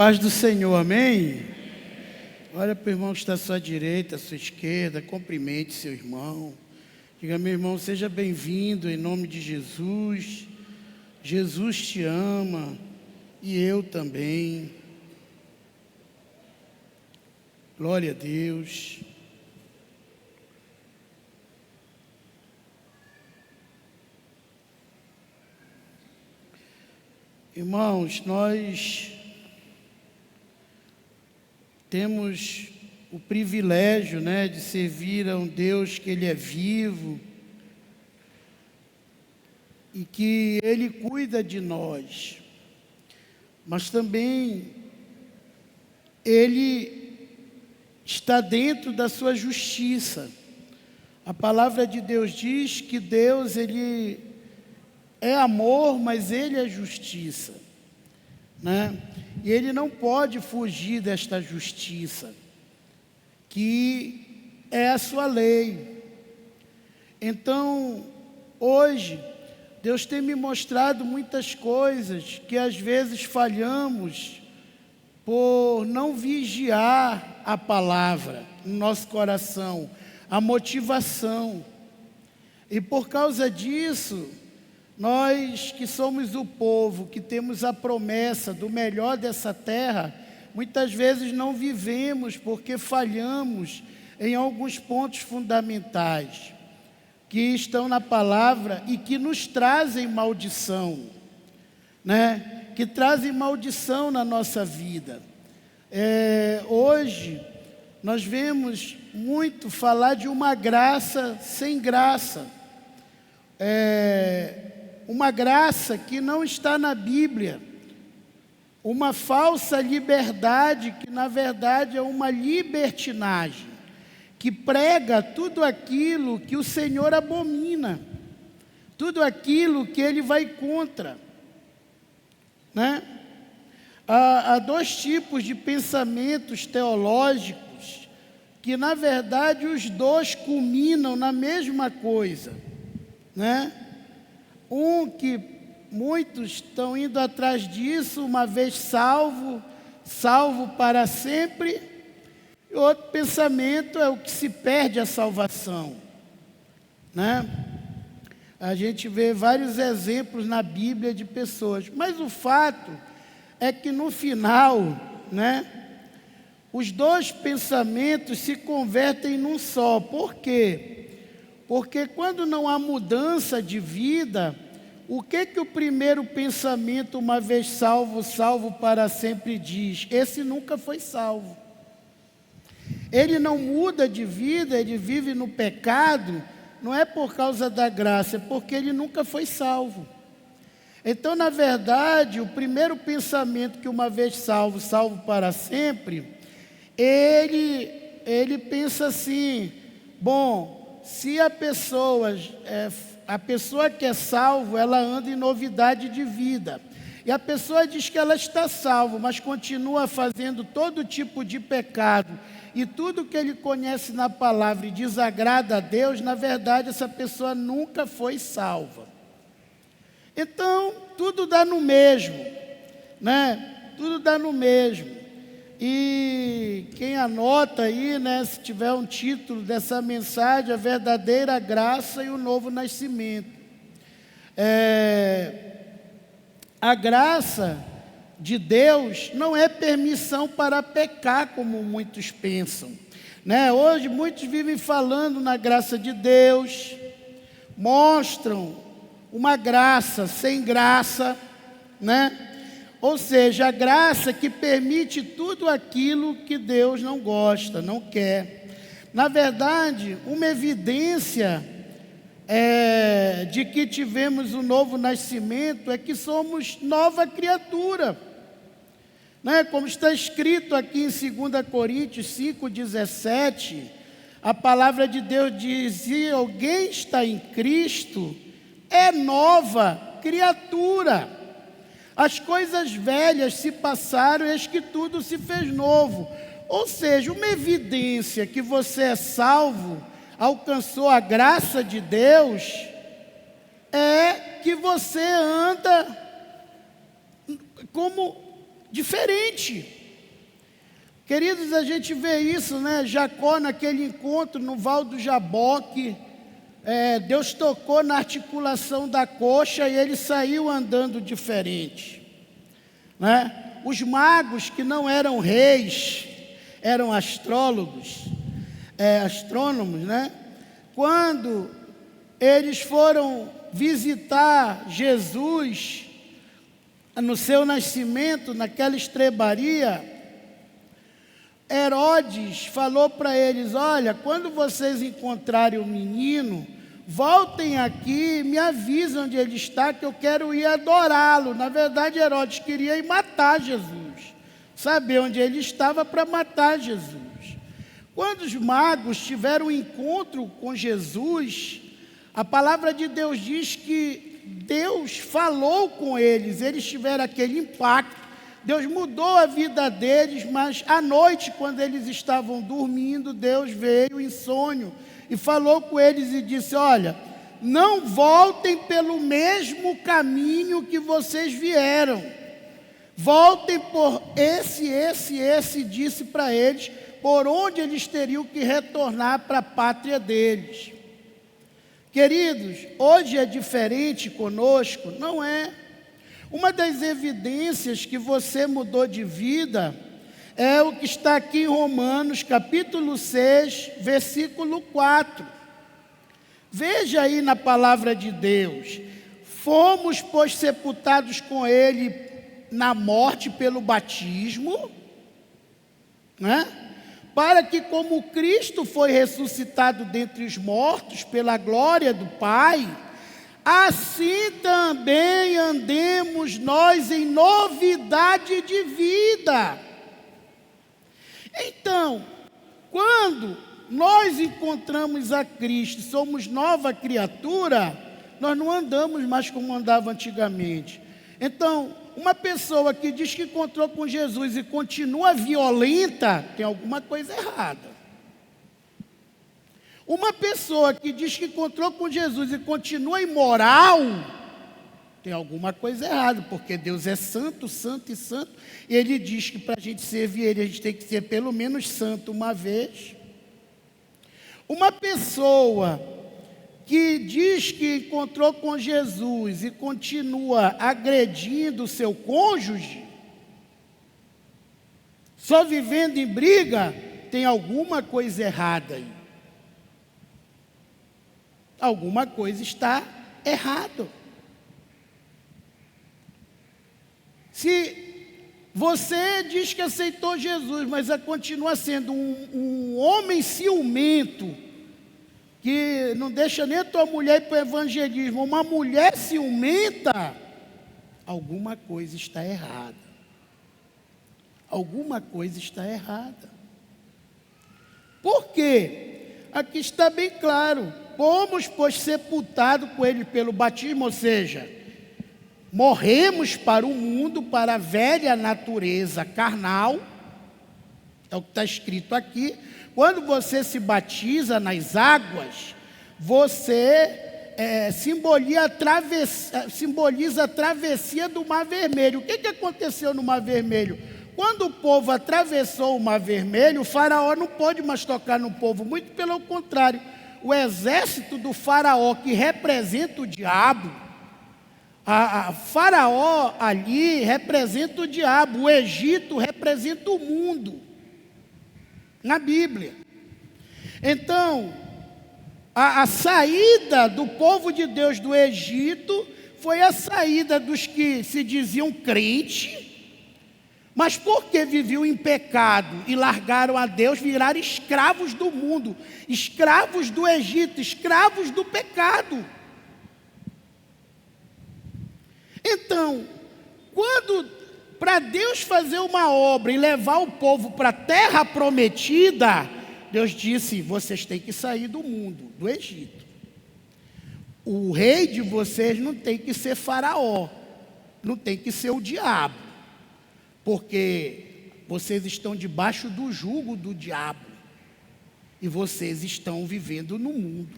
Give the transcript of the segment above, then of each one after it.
Paz do Senhor, amém? Olha para o irmão que está à sua direita, à sua esquerda, cumprimente seu irmão. Diga, meu irmão, seja bem-vindo em nome de Jesus. Jesus te ama e eu também. Glória a Deus. Irmãos, nós temos o privilégio, de servir a um Deus que Ele é vivo e que Ele cuida de nós, mas também Ele está dentro da sua justiça. A palavra de Deus diz que Deus, Ele é amor, mas Ele é justiça, E Ele não pode fugir desta justiça, que é a sua lei. Então, hoje, Deus tem me mostrado muitas coisas que às vezes falhamos por não vigiar a palavra no nosso coração, a motivação. E por causa disso, nós que somos o povo, que temos a promessa do melhor dessa terra, muitas vezes não vivemos porque falhamos em alguns pontos fundamentais que estão na palavra e que nos trazem maldição, que trazem maldição na nossa vida. Hoje, nós vemos muito falar de uma graça sem graça. Uma graça que não está na Bíblia, uma falsa liberdade que na verdade é uma libertinagem, que prega tudo aquilo que o Senhor abomina, tudo aquilo que Ele vai contra, Há dois tipos de pensamentos teológicos que na verdade os dois culminam na mesma coisa, que muitos estão indo atrás disso, uma vez salvo, salvo para sempre. E outro pensamento é o que se perde a salvação, A gente vê vários exemplos na Bíblia de pessoas, mas o fato é que no final, os dois pensamentos se convertem num só. Por quê? Porque quando não há mudança de vida, o que o primeiro pensamento, uma vez salvo, salvo para sempre, diz? Esse nunca foi salvo. Ele não muda de vida, ele vive no pecado, não é por causa da graça, é porque ele nunca foi salvo. Então, na verdade, o primeiro pensamento que uma vez salvo, salvo para sempre, ele pensa assim, bom, se a pessoa que é salvo, ela anda em novidade de vida. E a pessoa diz que ela está salva, mas continua fazendo todo tipo de pecado. E tudo que ele conhece na palavra e desagrada a Deus, na verdade, essa pessoa nunca foi salva. Então, tudo dá no mesmo, Tudo dá no mesmo. E quem anota aí, se tiver um título dessa mensagem, a verdadeira graça e o novo nascimento. A graça de Deus não é permissão para pecar, como muitos pensam, Hoje muitos vivem falando na graça de Deus, mostram uma graça sem graça, Ou seja, a graça que permite tudo aquilo que Deus não gosta, não quer. Na verdade, uma evidência de que tivemos um novo nascimento é que somos nova criatura. Como está escrito aqui em 2 Coríntios 5,17, a palavra de Deus diz: se alguém está em Cristo, é nova criatura. As coisas velhas se passaram e eis que tudo se fez novo. Ou seja, uma evidência que você é salvo, alcançou a graça de Deus, é que você anda como diferente. Queridos, a gente vê isso, né? Jacó naquele encontro no Val do Jaboque, Deus tocou na articulação da coxa e ele saiu andando diferente, né? Os magos que não eram reis, eram astrônomos, né? Quando eles foram visitar Jesus no seu nascimento, naquela estrebaria, Herodes falou para eles: olha, quando vocês encontrarem o menino, voltem aqui e me avisem onde ele está, que eu quero ir adorá-lo. Na verdade, Herodes queria ir matar Jesus, saber onde ele estava para matar Jesus. Quando os magos tiveram um encontro com Jesus, a palavra de Deus diz que Deus falou com eles, eles tiveram aquele impacto. Deus mudou a vida deles, mas à noite, quando eles estavam dormindo, Deus veio em sonho e falou com eles e disse: olha, não voltem pelo mesmo caminho que vocês vieram, voltem por esse, disse para eles, por onde eles teriam que retornar para a pátria deles. Queridos, hoje é diferente conosco? Não é. Uma das evidências que você mudou de vida é o que está aqui em Romanos, capítulo 6, versículo 4. Veja aí na palavra de Deus: fomos, pois, sepultados com Ele na morte pelo batismo, né? Para que, como Cristo foi ressuscitado dentre os mortos pela glória do Pai, assim também andemos nós em novidade de vida. Então, quando nós encontramos a Cristo, somos nova criatura, nós não andamos mais como andava antigamente. Então, uma pessoa que diz que encontrou com Jesus e continua violenta, tem alguma coisa errada. Uma pessoa que diz que encontrou com Jesus e continua imoral, tem alguma coisa errada, porque Deus é santo, santo e santo, e Ele diz que para a gente servir Ele, a gente tem que ser pelo menos santo uma vez. Uma pessoa que diz que encontrou com Jesus e continua agredindo o seu cônjuge, só vivendo em briga, tem alguma coisa errada aí. Alguma coisa está errada. Se você diz que aceitou Jesus, mas continua sendo um homem ciumento, que não deixa nem a tua mulher ir para o evangelismo, uma mulher ciumenta, alguma coisa está errada. Alguma coisa está errada. Por quê? Aqui está bem claro: fomos, pois, sepultados com Ele pelo batismo, ou seja, morremos para o mundo, para a velha natureza carnal, é o que está escrito aqui. Quando você se batiza nas águas, você simboliza a travessia do Mar Vermelho. O que aconteceu no Mar Vermelho? Quando o povo atravessou o Mar Vermelho, o faraó não pôde mais tocar no povo, muito pelo contrário. O exército do faraó, que representa o diabo, a faraó ali representa o diabo, o Egito representa o mundo, na Bíblia. Então, a saída do povo de Deus do Egito foi a saída dos que se diziam crentes, mas porque viviam em pecado e largaram a Deus, viraram escravos do mundo, escravos do Egito, escravos do pecado. Então, para Deus fazer uma obra e levar o povo para a terra prometida, Deus disse: vocês têm que sair do mundo, do Egito. O rei de vocês não tem que ser faraó, não tem que ser o diabo, porque vocês estão debaixo do jugo do diabo e vocês estão vivendo no mundo.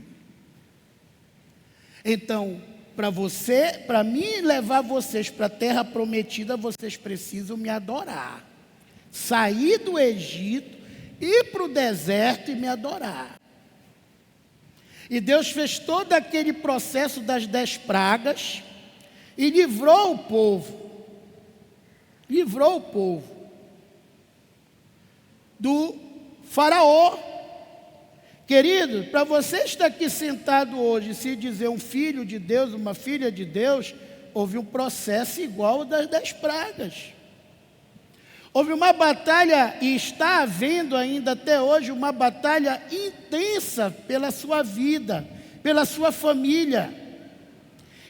Então, para mim levar vocês para a terra prometida, vocês precisam me adorar. Sair do Egito, ir para o deserto e me adorar. E Deus fez todo aquele processo das 10 pragas e livrou o povo. Livrou o povo do faraó. Querido, para você estar aqui sentado hoje e se dizer um filho de Deus, uma filha de Deus, houve um processo igual ao das 10 pragas. Houve uma batalha, e está havendo ainda até hoje, uma batalha intensa pela sua vida, pela sua família.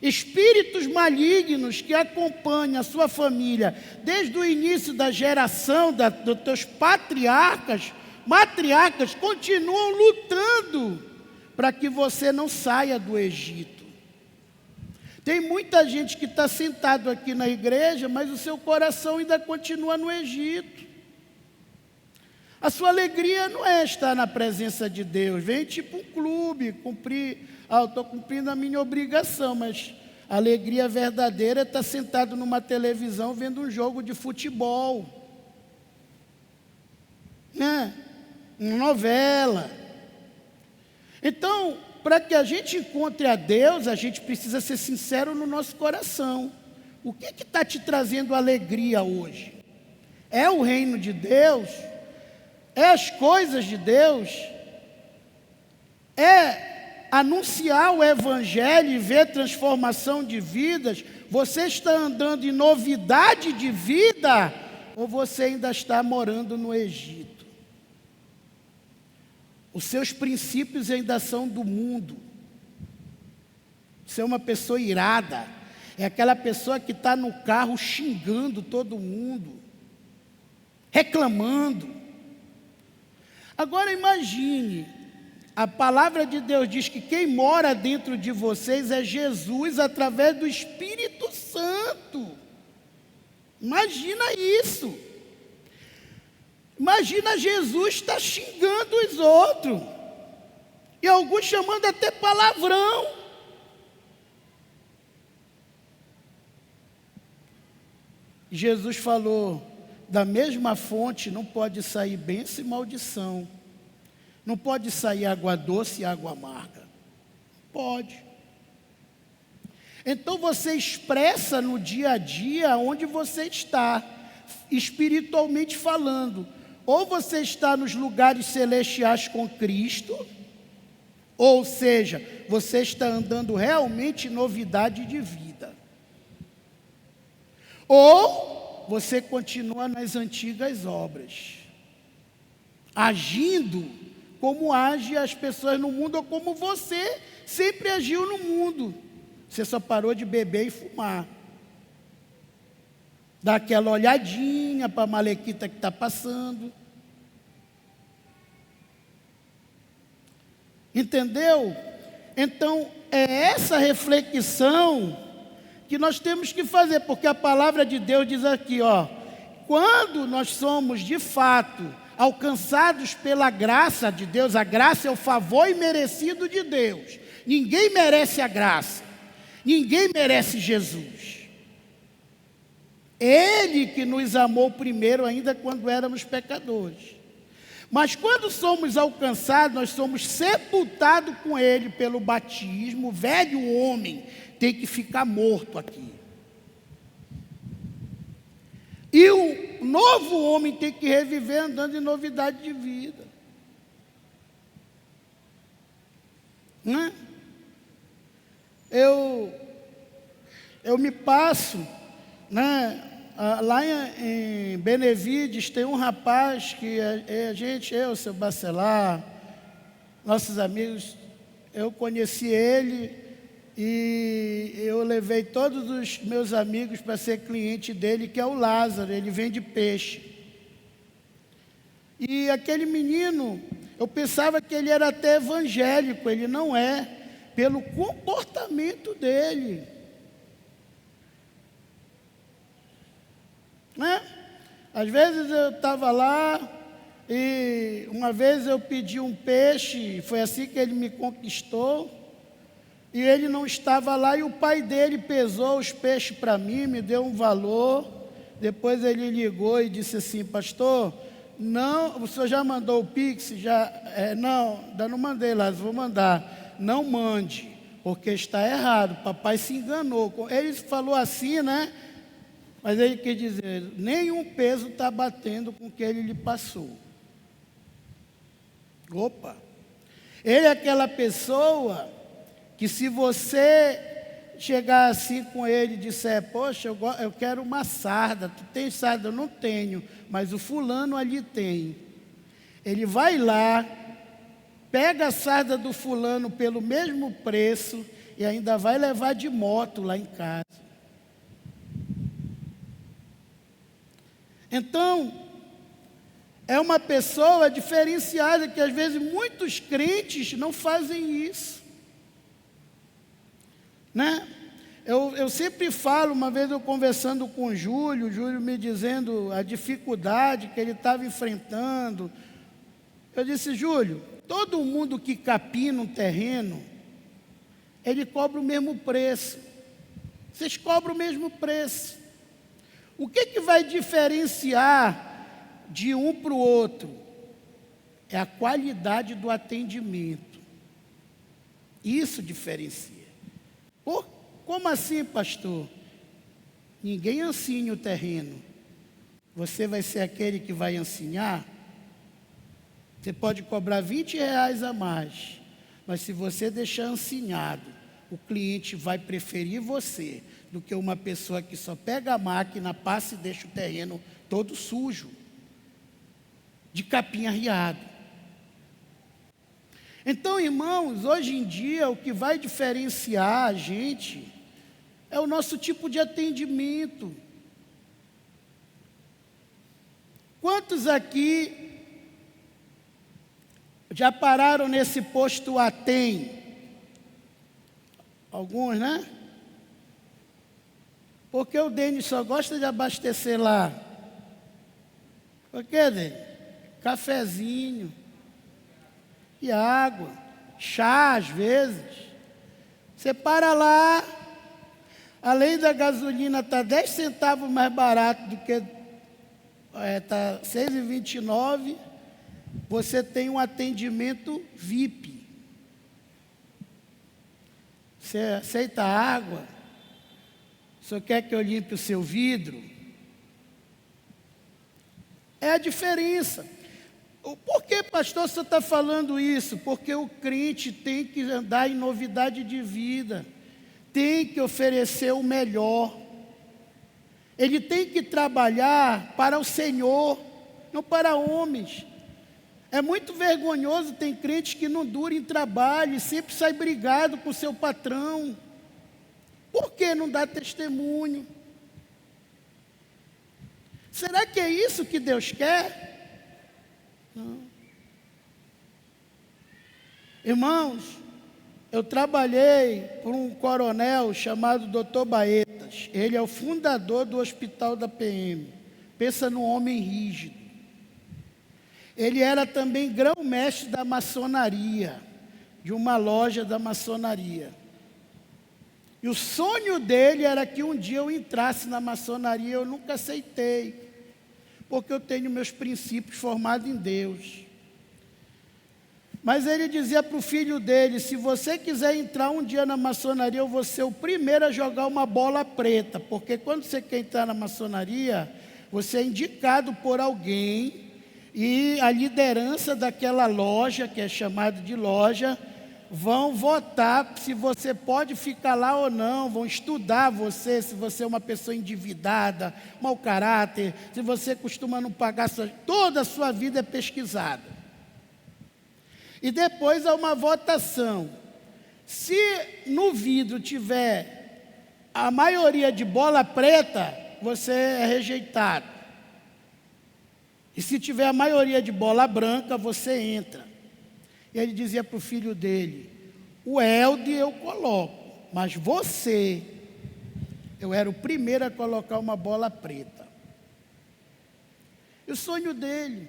Espíritos malignos que acompanham a sua família desde o início da geração dos teus matriarcas, continuam lutando para que você não saia do Egito. Tem muita gente que está sentado aqui na igreja, mas o seu coração ainda continua no Egito. A sua alegria não é estar na presença de Deus. Vem tipo um clube, eu estou cumprindo a minha obrigação, mas a alegria verdadeira é estar sentado numa televisão vendo um jogo de futebol. Né? Uma novela. Então, para que a gente encontre a Deus, a gente precisa ser sincero no nosso coração. O que está te trazendo alegria hoje? É o reino de Deus? É as coisas de Deus? É anunciar o Evangelho e ver transformação de vidas? Você está andando em novidade de vida? Ou você ainda está morando no Egito? Os seus princípios ainda são do mundo. Você é uma pessoa irada. É aquela pessoa que está no carro xingando todo mundo, reclamando. Agora imagine, a palavra de Deus diz que quem mora dentro de vocês é Jesus através do Espírito Santo. Imagina isso. Imagina Jesus estar xingando os outros. E alguns chamando até palavrão. Jesus falou, da mesma fonte não pode sair bênção e maldição. Não pode sair água doce e água amarga. Pode. Então você expressa no dia a dia onde você está, espiritualmente falando. Ou você está nos lugares celestiais com Cristo, ou seja, você está andando realmente em novidade de vida. Ou você continua nas antigas obras, agindo como agem as pessoas no mundo, ou como você sempre agiu no mundo. Você só parou de beber e fumar. Dá aquela olhadinha para a malequita que está passando. Entendeu? Então, é essa reflexão que nós temos que fazer, porque a palavra de Deus diz aqui, quando nós somos de fato alcançados pela graça de Deus, a graça é o favor imerecido de Deus. Ninguém merece a graça, ninguém merece Jesus. Ele que nos amou primeiro, ainda quando éramos pecadores. Mas quando somos alcançados, nós somos sepultados com Ele pelo batismo. O velho homem tem que ficar morto aqui. E o novo homem tem que reviver andando em novidade de vida. Né? Eu me passo, né? Lá em Benevides tem um rapaz que eu, seu Bacelar, nossos amigos, eu conheci ele e eu levei todos os meus amigos para ser cliente dele, que é o Lázaro, ele vende peixe. E aquele menino, eu pensava que ele era até evangélico, ele não é, pelo comportamento dele. Né? Às vezes eu estava lá e uma vez eu pedi um peixe, foi assim que ele me conquistou. e ele não estava lá, e o pai dele pesou os peixes para mim, me deu um valor. Depois ele ligou e disse assim: pastor, não, o senhor já mandou o Pix? Já, não, ainda não mandei, Lázaro, vou mandar. Não mande, porque está errado, papai se enganou. Ele falou assim, né? Mas ele quer dizer, nenhum peso está batendo com o que ele lhe passou. Opa! Ele é aquela pessoa que, se você chegar assim com ele e disser: poxa, eu quero uma sarda, tu tem sarda? Eu não tenho, mas o fulano ali tem. Ele vai lá, pega a sarda do fulano pelo mesmo preço e ainda vai levar de moto lá em casa. Então, é uma pessoa diferenciada, que às vezes muitos crentes não fazem isso, né? Eu sempre falo, uma vez eu conversando com o Júlio me dizendo a dificuldade que ele estava enfrentando. Eu disse: Júlio, todo mundo que capina um terreno, ele cobra o mesmo preço. Vocês cobram o mesmo preço. O que vai diferenciar de um para o outro? É a qualidade do atendimento. Isso diferencia. Como assim, pastor? Ninguém ensina o terreno. Você vai ser aquele que vai ensinar? Você pode cobrar R$20 a mais, mas se você deixar ensinado, o cliente vai preferir você do que uma pessoa que só pega a máquina, passa e deixa o terreno todo sujo, de capim arriado. Então, irmãos, hoje em dia o que vai diferenciar a gente é o nosso tipo de atendimento. Quantos aqui já pararam nesse posto Atem? Alguns, né? Porque o Denis só gosta de abastecer lá. Por quê, Denis? Cafezinho e água, chá às vezes. Você para lá, além da gasolina estar 10 centavos mais barato do que está 6,29, você tem um atendimento VIP. Você aceita água? O senhor quer que eu limpe o seu vidro? É a diferença. Por que, pastor, você está falando isso? Porque o crente tem que andar em novidade de vida, tem que oferecer o melhor. Ele tem que trabalhar para o Senhor, não para homens. É muito vergonhoso, tem crentes que não duram em trabalho e sempre sai brigado com o seu patrão. Por que não dá testemunho? Será que é isso que Deus quer? Não. Irmãos, eu trabalhei por um coronel chamado Dr. Baetas. Ele é o fundador do hospital da PM. Pensa num homem rígido. Ele era também grão-mestre da maçonaria, de uma loja da maçonaria. E o sonho dele era que um dia eu entrasse na maçonaria. Eu nunca aceitei, porque eu tenho meus princípios formados em Deus. Mas ele dizia para o filho dele: se você quiser entrar um dia na maçonaria, eu vou ser o primeiro a jogar uma bola preta, porque quando você quer entrar na maçonaria, você é indicado por alguém, e a liderança daquela loja, que é chamada de loja, vão votar se você pode ficar lá ou não, vão estudar você, se você é uma pessoa endividada, mau caráter, se você costuma não pagar, toda a sua vida é pesquisada. E depois há uma votação. Se no vidro tiver a maioria de bola preta, você é rejeitado. E se tiver a maioria de bola branca, você entra. E ele dizia para o filho dele: o Elde eu coloco, mas você, eu era o primeiro a colocar uma bola preta. E o sonho dele.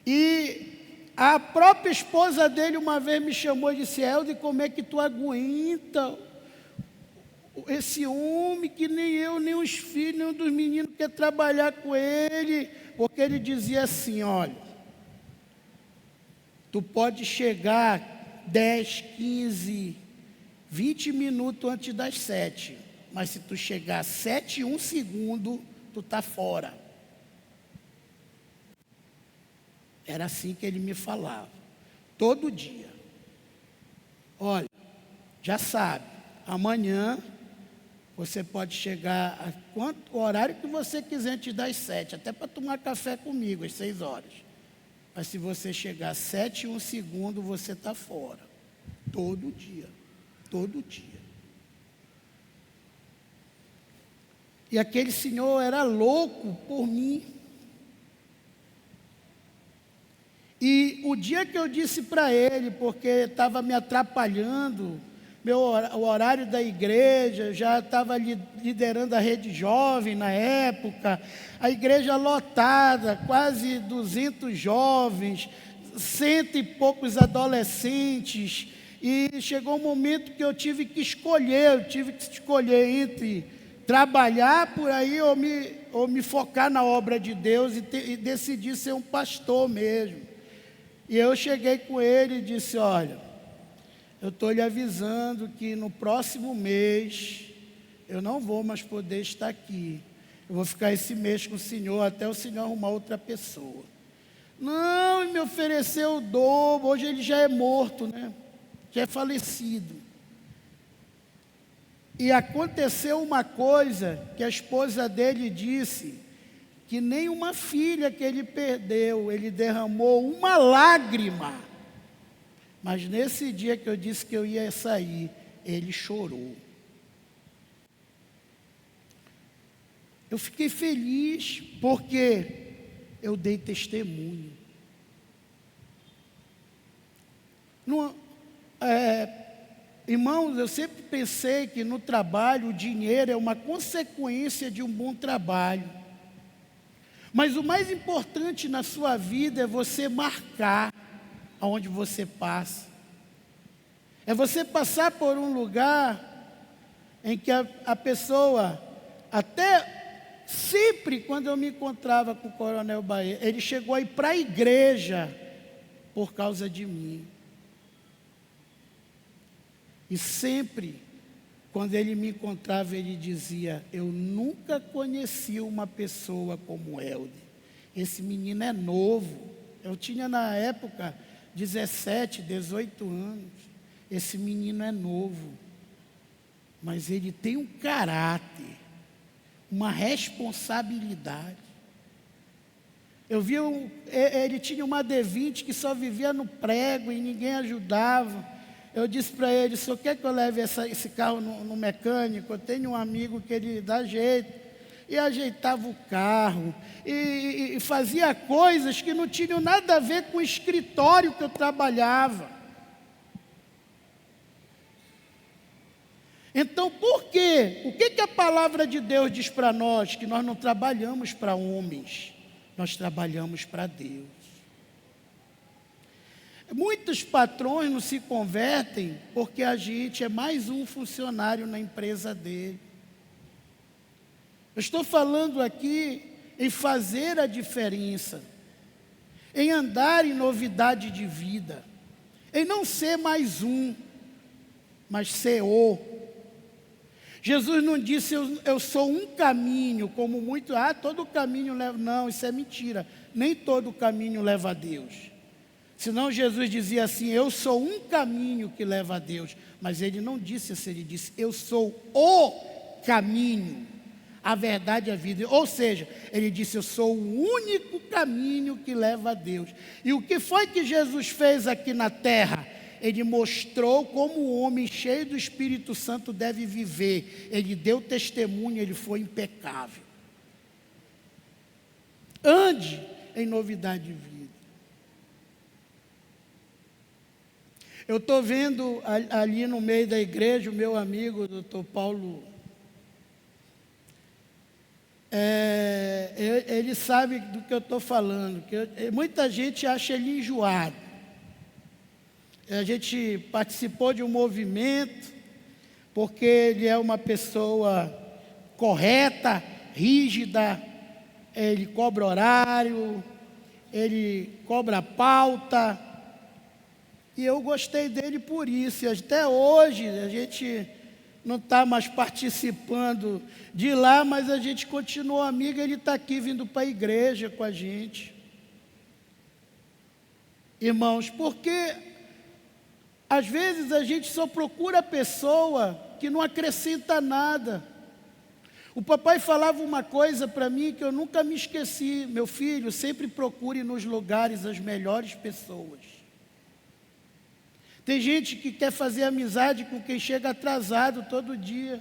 E A própria esposa dele uma vez me chamou e disse: Helder, como é que tu aguenta esse homem que nem eu, nem os filhos, nem um dos meninos quer trabalhar com ele? Porque ele dizia assim: olha, tu pode chegar 10, 15, 20 minutos antes das 7, mas se tu chegar 7 e 1 segundo, tu está fora. Era assim que ele me falava, todo dia. Olha, já sabe, amanhã você pode chegar o horário que você quiser antes das 7, até para tomar café comigo, às 6 horas. Mas se você chegar 7 e 1 segundo, você está fora. Todo dia, todo dia. E aquele senhor era louco por mim. E o dia que eu disse para ele, porque estava me atrapalhando, o horário da igreja, já estava liderando a rede jovem na época, a igreja lotada, quase 200 jovens, 100 e poucos adolescentes, e chegou um momento que eu tive que escolher entre trabalhar por aí ou me focar na obra de Deus e decidir ser um pastor mesmo. E eu cheguei com ele e disse: olha, eu estou lhe avisando que no próximo mês eu não vou mais poder estar aqui. Eu vou ficar esse mês com o senhor até o senhor arrumar outra pessoa. Não, ele me ofereceu o dobro. Hoje ele já é morto, né? Já é falecido. E aconteceu uma coisa que a esposa dele disse, que nem uma filha que ele perdeu, ele derramou uma lágrima. Mas nesse dia que eu disse que eu ia sair, ele chorou. Eu fiquei feliz porque eu dei testemunho. Irmãos, eu sempre pensei que no trabalho o dinheiro é uma consequência de um bom trabalho. Mas o mais importante na sua vida é você marcar aonde você passa. É você passar por um lugar em que a pessoa, até sempre quando eu me encontrava com o Coronel Bahia, ele chegou a ir para a igreja por causa de mim. E sempre, quando ele me encontrava, ele dizia: eu nunca conheci uma pessoa como Helder. Esse menino é novo. Eu tinha na época 17, 18 anos. Esse menino é novo. Mas ele tem um caráter, uma responsabilidade. Eu vi, ele tinha uma D20 que só vivia no prego e ninguém ajudava. Eu disse para ele: o senhor quer que eu leve esse carro no mecânico? Eu tenho um amigo que ele dá jeito. E ajeitava o carro, e fazia coisas que não tinham nada a ver com o escritório que eu trabalhava. Então, por quê? O que a palavra de Deus diz para nós? Que nós não trabalhamos para homens, nós trabalhamos para Deus. Muitos patrões não se convertem porque a gente é mais um funcionário na empresa dele. Eu estou falando aqui em fazer a diferença, em andar em novidade de vida, em não ser mais um, mas ser o. Jesus não disse: eu sou um caminho, como muito, todo caminho leva. Não, isso é mentira. Nem todo caminho leva a Deus. Senão Jesus dizia assim: eu sou um caminho que leva a Deus. Mas ele não disse assim, ele disse: eu sou o caminho, a verdade e a vida. Ou seja, ele disse: eu sou o único caminho que leva a Deus. E o que foi que Jesus fez aqui na terra? Ele mostrou como o homem cheio do Espírito Santo deve viver. Ele deu testemunho, ele foi impecável. Ande em novidade de vida. Eu estou vendo ali no meio da igreja o meu amigo, o doutor Paulo. Ele sabe do que eu estou falando. Muita gente acha ele enjoado. A gente participou de um movimento, porque ele é uma pessoa correta, rígida, ele cobra horário, ele cobra pauta, e eu gostei dele por isso. E até hoje a gente não está mais participando de lá, mas a gente continua amigo, ele está aqui vindo para a igreja com a gente. Irmãos, porque às vezes a gente só procura a pessoa que não acrescenta nada. O papai falava uma coisa para mim que eu nunca me esqueci: meu filho, sempre procure nos lugares as melhores pessoas. Tem gente que quer fazer amizade com quem chega atrasado todo dia.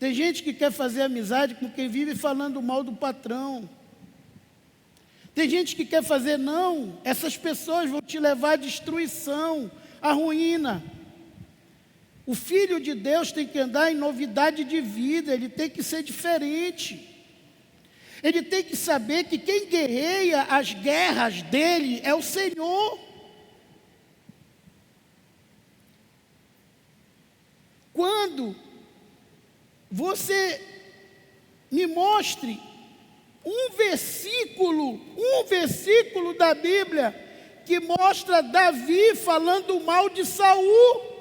Tem gente que quer fazer amizade com quem vive falando mal do patrão. Tem gente que quer fazer, não, essas pessoas vão te levar à destruição, à ruína. O filho de Deus tem que andar em novidade de vida, ele tem que ser diferente. Ele tem que saber que quem guerreia as guerras dele é o Senhor. Quando você me mostre um versículo da Bíblia que mostra Davi falando mal de Saul.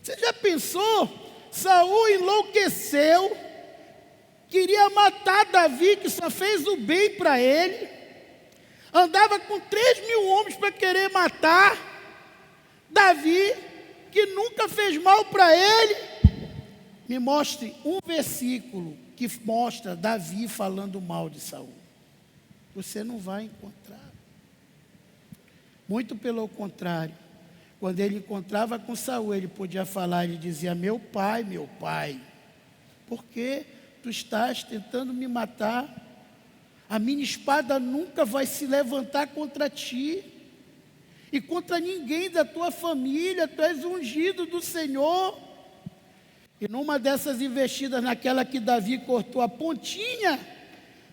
Você já pensou? Saul enlouqueceu, queria matar Davi, que só fez o bem para ele, andava com 3.000 homens para querer matar Davi, que nunca fez mal para ele. Me mostre um versículo que mostra Davi falando mal de Saul. Você não vai encontrar. Muito pelo contrário. Quando ele encontrava com Saul, ele podia falar, ele dizia: meu pai, por que tu estás tentando me matar? A minha espada nunca vai se levantar contra ti e contra ninguém da tua família, tu és ungido do Senhor. E numa dessas investidas, naquela que Davi cortou a pontinha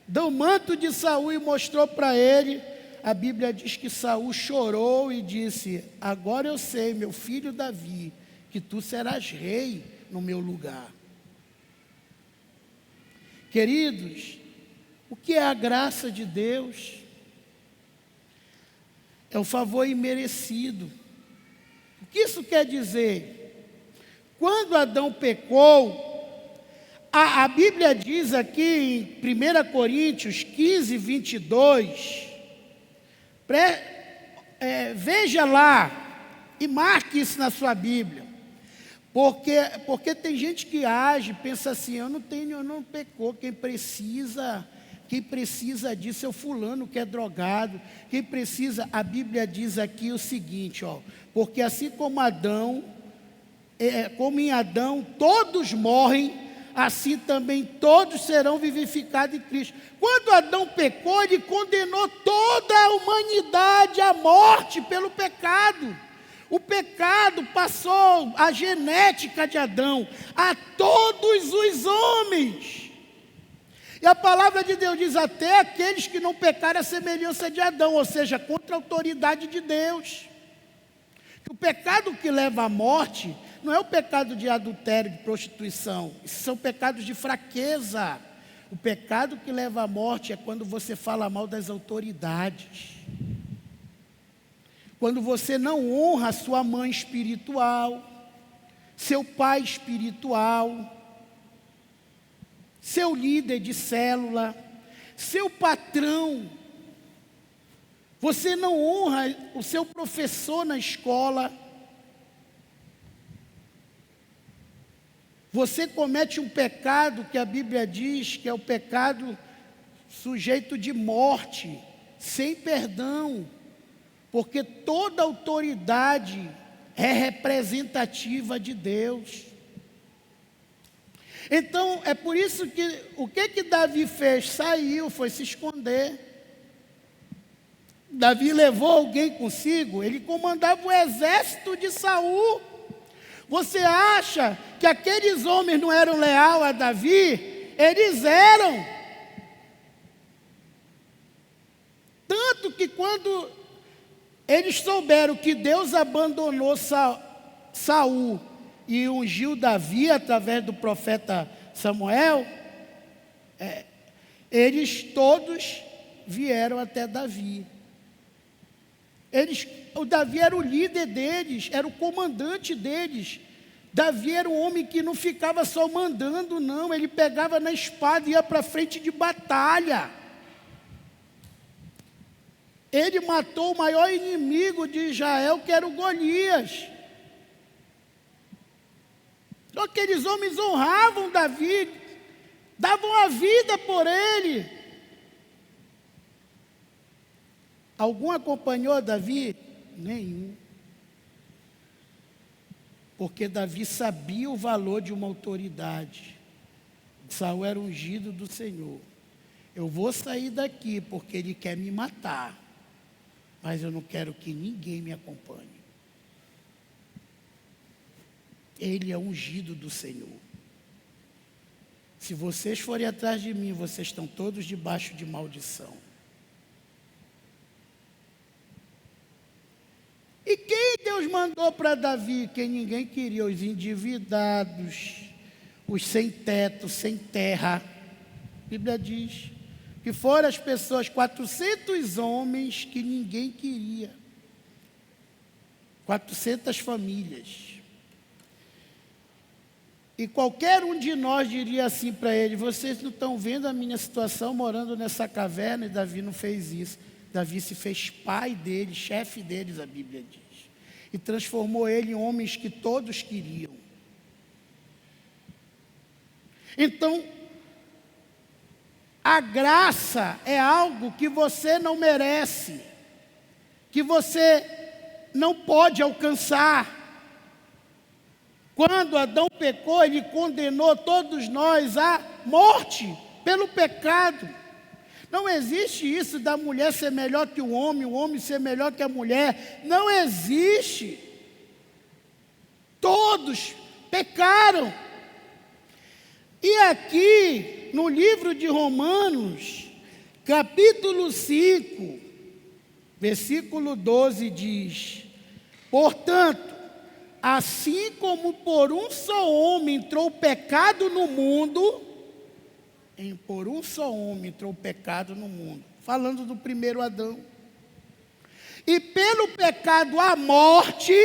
do manto de Saul e mostrou para ele, a Bíblia diz que Saul chorou e disse: agora eu sei, meu filho Davi, que tu serás rei no meu lugar. Queridos, o que é a graça de Deus? É o favor imerecido. O que isso quer dizer? Quando Adão pecou, a Bíblia diz aqui em 1 Coríntios 15, 22, veja lá e marque isso na sua Bíblia, porque tem gente que age, pensa assim: eu não pecou, quem precisa disso é o fulano que é drogado, quem precisa. A Bíblia diz aqui o seguinte, porque assim como em Adão todos morrem, assim também todos serão vivificados em Cristo. Quando Adão pecou, ele condenou toda a humanidade à morte pelo pecado. O pecado passou a genética de Adão a todos os homens. E a palavra de Deus diz: até aqueles que não pecaram a semelhança de Adão, ou seja, contra a autoridade de Deus. O pecado que leva à morte não é o pecado de adultério, de prostituição. Esses são pecados de fraqueza. O pecado que leva à morte é quando você fala mal das autoridades. Quando você não honra sua mãe espiritual, seu pai espiritual, seu líder de célula, seu patrão. Você não honra o seu professor na escola. Você comete um pecado que a Bíblia diz que é o pecado sujeito de morte, sem perdão, porque toda autoridade é representativa de Deus. Então, é por isso que o que Davi fez? Saiu, foi se esconder. Davi levou alguém consigo, ele comandava o exército de Saul. Você acha que aqueles homens não eram leais a Davi? Eles eram. Tanto que quando Eles souberam que Deus abandonou Saul e ungiu Davi através do profeta Samuel. Eles todos vieram até Davi. O Davi era o líder deles, era o comandante deles. Davi era um homem que não ficava só mandando, não. Ele pegava na espada e ia para frente de batalha. Ele matou o maior inimigo de Israel, que era o Golias. Só que aqueles homens honravam Davi, davam a vida por ele. Algum acompanhou Davi? Nenhum. Porque Davi sabia o valor de uma autoridade. Saul era ungido do Senhor. Eu vou sair daqui porque ele quer me matar, mas eu não quero que ninguém me acompanhe. Ele é ungido do Senhor. Se vocês forem atrás de mim, vocês estão todos debaixo de maldição. E quem Deus mandou para Davi? Quem ninguém queria, os endividados, os sem teto, sem terra. A Bíblia diz que foram as pessoas, 400 homens que ninguém queria. 400 famílias. E qualquer um de nós diria assim para ele: vocês não estão vendo a minha situação morando nessa caverna? E Davi não fez isso. Davi se fez pai deles, chefe deles, a Bíblia diz. E transformou ele em homens que todos queriam. Então, a graça é algo que você não merece, que você não pode alcançar. Quando Adão pecou, ele condenou todos nós à morte pelo pecado. Não existe isso da mulher ser melhor que o homem ser melhor que a mulher. Não existe. Todos pecaram. E aqui, no livro de Romanos, capítulo 5, versículo 12 diz: portanto, assim como por um só homem entrou o pecado no mundo, por um só homem entrou o pecado no mundo. Falando do primeiro Adão. E pelo pecado a morte,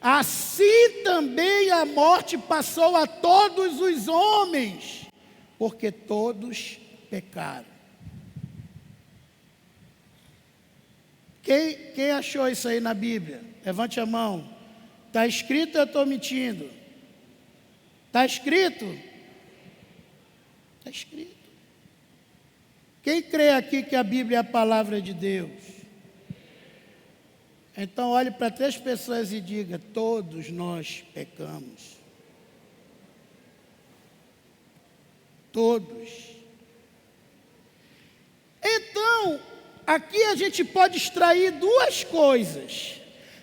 assim também a morte passou a todos os homens, porque todos pecaram. Quem achou isso aí na Bíblia? Levante a mão. Está escrito ou eu estou mentindo? Está escrito? Está escrito. Quem crê aqui que a Bíblia é a palavra de Deus? Então olhe para 3 pessoas e diga: todos nós pecamos. Todos. Então, aqui a gente pode extrair 2 coisas.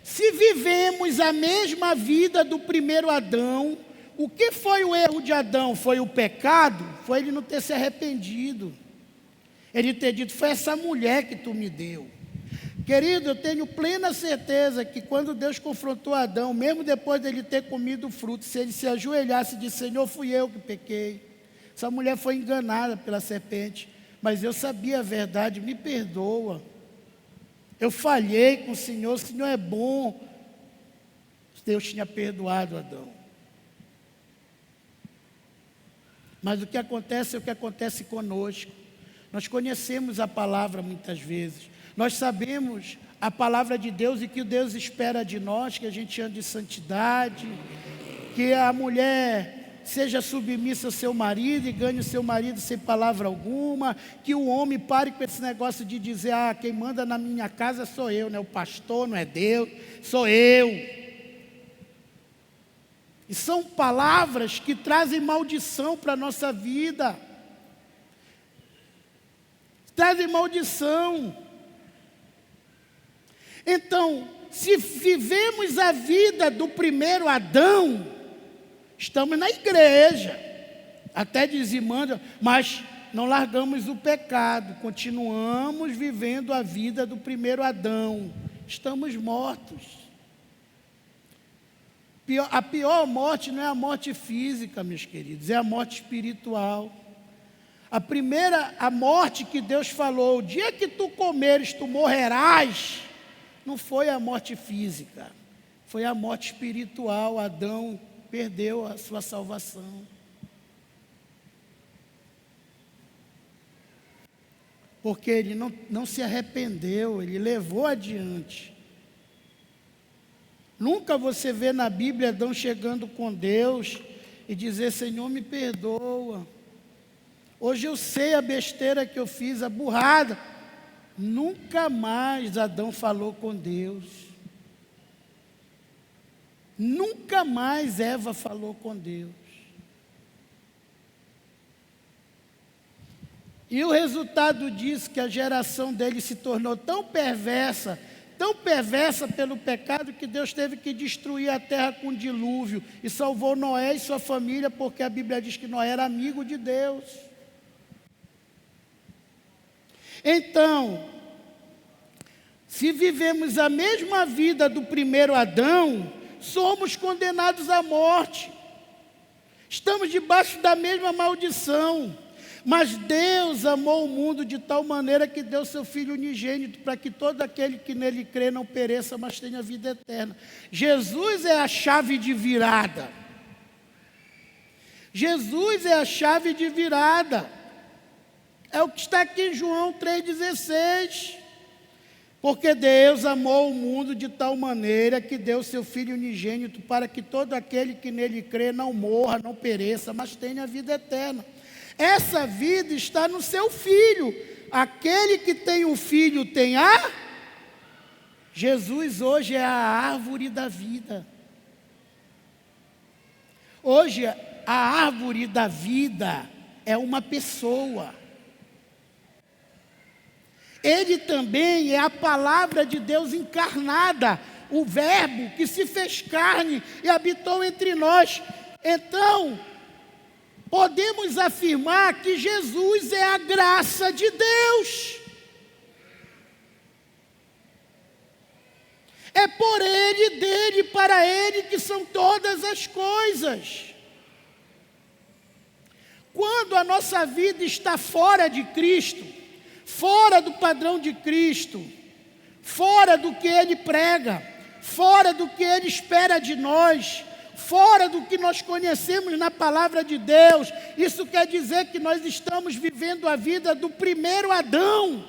Se vivemos a mesma vida do primeiro Adão, o que foi o erro de Adão? Foi o pecado? Foi ele não ter se arrependido. Ele ter dito: foi essa mulher que tu me deu. Querido, eu tenho plena certeza que quando Deus confrontou Adão, mesmo depois dele ter comido o fruto, se ele se ajoelhasse e disse: Senhor, fui eu que pequei. Essa mulher foi enganada pela serpente, mas eu sabia a verdade, me perdoa. Eu falhei com o Senhor é bom. Deus tinha perdoado Adão. Mas o que acontece é o que acontece conosco. Nós conhecemos a palavra muitas vezes. Nós sabemos a palavra de Deus e que Deus espera de nós, que a gente ande de santidade, que a mulher seja submissa ao seu marido e ganhe o seu marido sem palavra alguma, que o homem pare com esse negócio de dizer: quem manda na minha casa sou eu, não é o pastor, não é Deus, sou eu. E são palavras que trazem maldição para a nossa vida. Trazem maldição. Então, se vivemos a vida do primeiro Adão, estamos na igreja, até dizimando, mas não largamos o pecado, continuamos vivendo a vida do primeiro Adão. Estamos mortos. A pior morte não é a morte física, meus queridos, é a morte espiritual. A morte que Deus falou, o dia que tu comeres, tu morrerás, não foi a morte física, foi a morte espiritual. Adão perdeu a sua salvação. Porque ele não se arrependeu, ele levou adiante. Nunca você vê na Bíblia Adão chegando com Deus e dizer: Senhor, me perdoa. Hoje eu sei a besteira que eu fiz, a burrada. Nunca mais Adão falou com Deus. Nunca mais Eva falou com Deus. E o resultado disso, que a geração dele se tornou tão perversa pelo pecado, que Deus teve que destruir a terra com dilúvio e salvou Noé e sua família, porque a Bíblia diz que Noé era amigo de Deus. Então, se vivemos a mesma vida do primeiro Adão, somos condenados à morte. Estamos debaixo da mesma maldição. Mas Deus amou o mundo de tal maneira que deu seu Filho unigênito, para que todo aquele que nele crê não pereça, mas tenha vida eterna. Jesus é a chave de virada. Jesus é a chave de virada. É o que está aqui em João 3,16. Porque Deus amou o mundo de tal maneira que deu seu Filho unigênito, para que todo aquele que nele crê não morra, não pereça, mas tenha vida eterna. Essa vida está no seu Filho. Aquele que tem o Filho tem a... Jesus hoje é a árvore da vida. Hoje a árvore da vida é uma pessoa. Ele também é a palavra de Deus encarnada, o Verbo que se fez carne e habitou entre nós. Então, podemos afirmar que Jesus é a graça de Deus. É por Ele, dele, para Ele que são todas as coisas. Quando a nossa vida está fora de Cristo, fora do padrão de Cristo, fora do que Ele prega, fora do que Ele espera de nós, fora do que nós conhecemos na palavra de Deus, isso quer dizer que nós estamos vivendo a vida do primeiro Adão.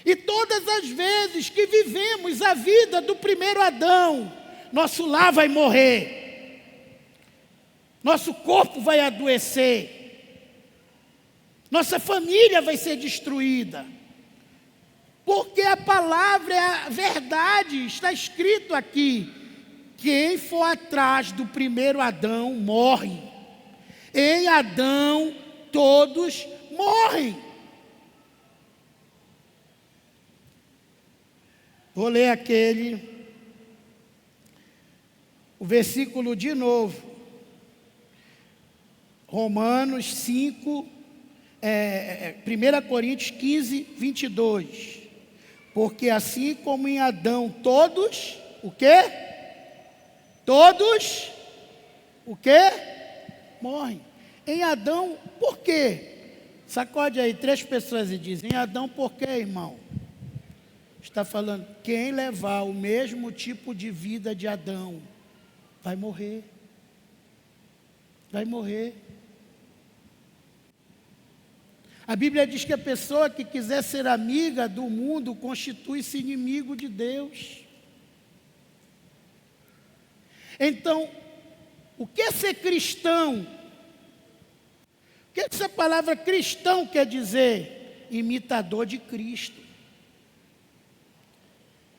E todas as vezes que vivemos a vida do primeiro Adão, nosso lar vai morrer, nosso corpo vai adoecer, nossa família vai ser destruída, porque a palavra é a verdade. Está escrito aqui: quem for atrás do primeiro Adão morre. Em Adão todos morrem. Vou ler o versículo de novo. Romanos 5, 1 Coríntios 15, 22. Porque assim como em Adão todos, o quê? Todos, o quê? Morrem. Em Adão, por quê? Sacode aí 3 pessoas e diz: em Adão, por quê, irmão? Está falando, quem levar o mesmo tipo de vida de Adão, vai morrer. Vai morrer. A Bíblia diz que a pessoa que quiser ser amiga do mundo, constitui-se inimigo de Deus. Então, o que é ser cristão? O que essa palavra cristão quer dizer? Imitador de Cristo.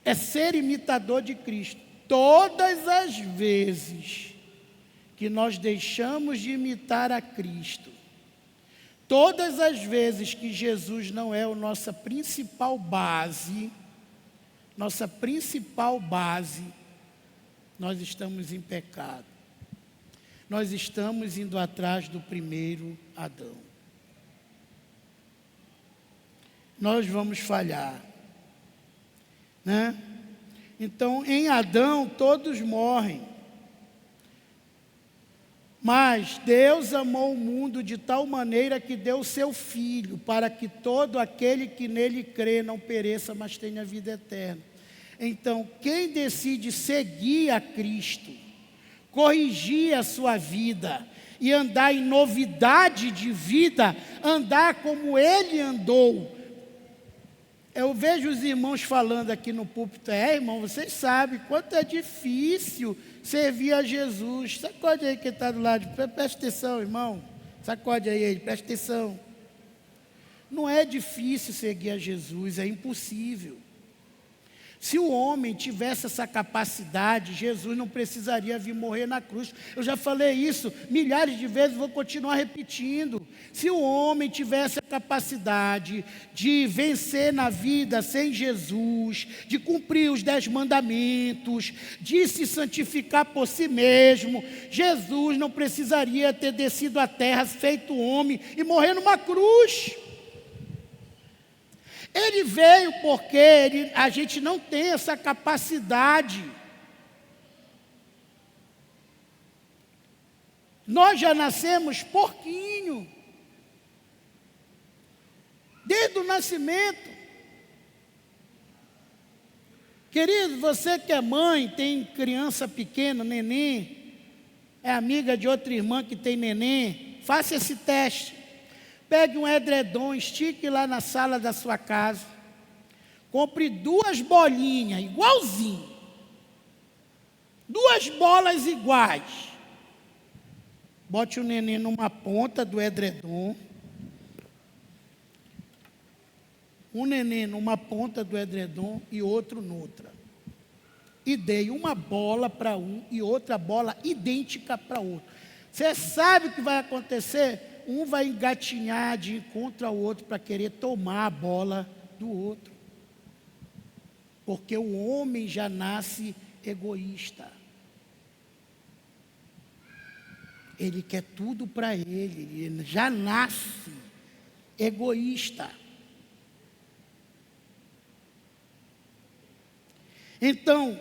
É ser imitador de Cristo. Todas as vezes que nós deixamos de imitar a Cristo, todas as vezes que Jesus não é a nossa principal base, nós estamos em pecado. nós estamos indo atrás do primeiro Adão. Nós vamos falhar, né? Então, em Adão, todos morrem. Mas Deus amou o mundo de tal maneira que deu o seu Filho, para que todo aquele que nele crê não pereça, mas tenha vida eterna. Então, quem decide seguir a Cristo, corrigir a sua vida e andar em novidade de vida, andar como Ele andou. Eu vejo os irmãos falando aqui no púlpito, irmão, vocês sabem quanto é difícil servir a Jesus. Sacode aí quem está do lado, presta atenção, irmão. Sacode aí, presta atenção. Não é difícil seguir a Jesus, é impossível. Se o homem tivesse essa capacidade, Jesus não precisaria vir morrer na cruz. Eu já falei isso milhares de vezes, vou continuar repetindo. Se o homem tivesse a capacidade de vencer na vida sem Jesus, de cumprir os 10 mandamentos, de se santificar por si mesmo, Jesus não precisaria ter descido à terra, feito homem e morrer numa cruz. Ele veio porque a gente não tem essa capacidade. Nós já nascemos porquinho. Desde o nascimento. Querido, você que é mãe, tem criança pequena, neném, é amiga de outra irmã que tem neném, faça esse teste. Pegue um edredom, estique lá na sala da sua casa. Compre 2 bolinhas, igualzinho. 2 bolas iguais. Bote o neném numa ponta do edredom. Um neném numa ponta do edredom e outro noutra. E dei uma bola para um e outra bola idêntica para outro. Você sabe o que vai acontecer? Um vai engatinhar de encontro ao outro para querer tomar a bola do outro. Porque o homem já nasce egoísta. Ele quer tudo para ele já nasce egoísta. Então,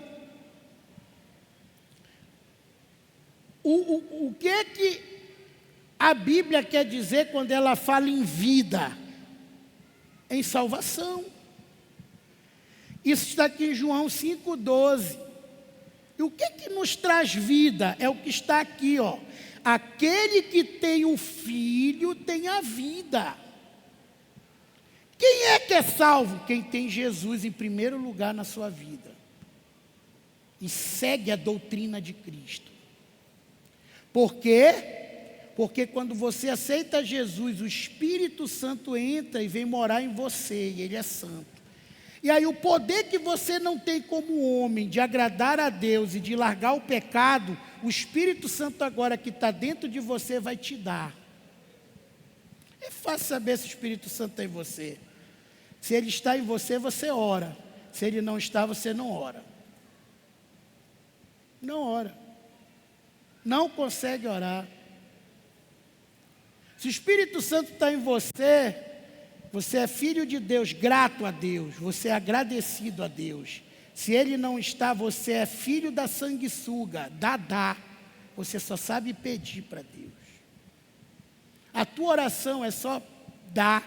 o que é que a Bíblia quer dizer quando ela fala em vida? Em salvação. Isso está aqui em João 5,12. E o que é que nos traz vida? É o que está aqui, ó. Aquele que tem o Filho tem a vida. Quem é que é salvo? Quem tem Jesus em primeiro lugar na sua vida. E segue a doutrina de Cristo. Por quê? Porque quando você aceita Jesus, o Espírito Santo entra e vem morar em você, e Ele é santo. E aí o poder que você não tem como homem de agradar a Deus e de largar o pecado, o Espírito Santo agora que está dentro de você vai te dar. É fácil saber se o Espírito Santo está em você. Se ele está em você, você ora. Se ele não está, você não ora. Não ora. Não consegue orar. Se o Espírito Santo está em você, você é filho de Deus, grato a Deus, você é agradecido a Deus. Se ele não está, você é filho da sanguessuga, dadá. Você só sabe pedir para Deus. A tua oração é só dá.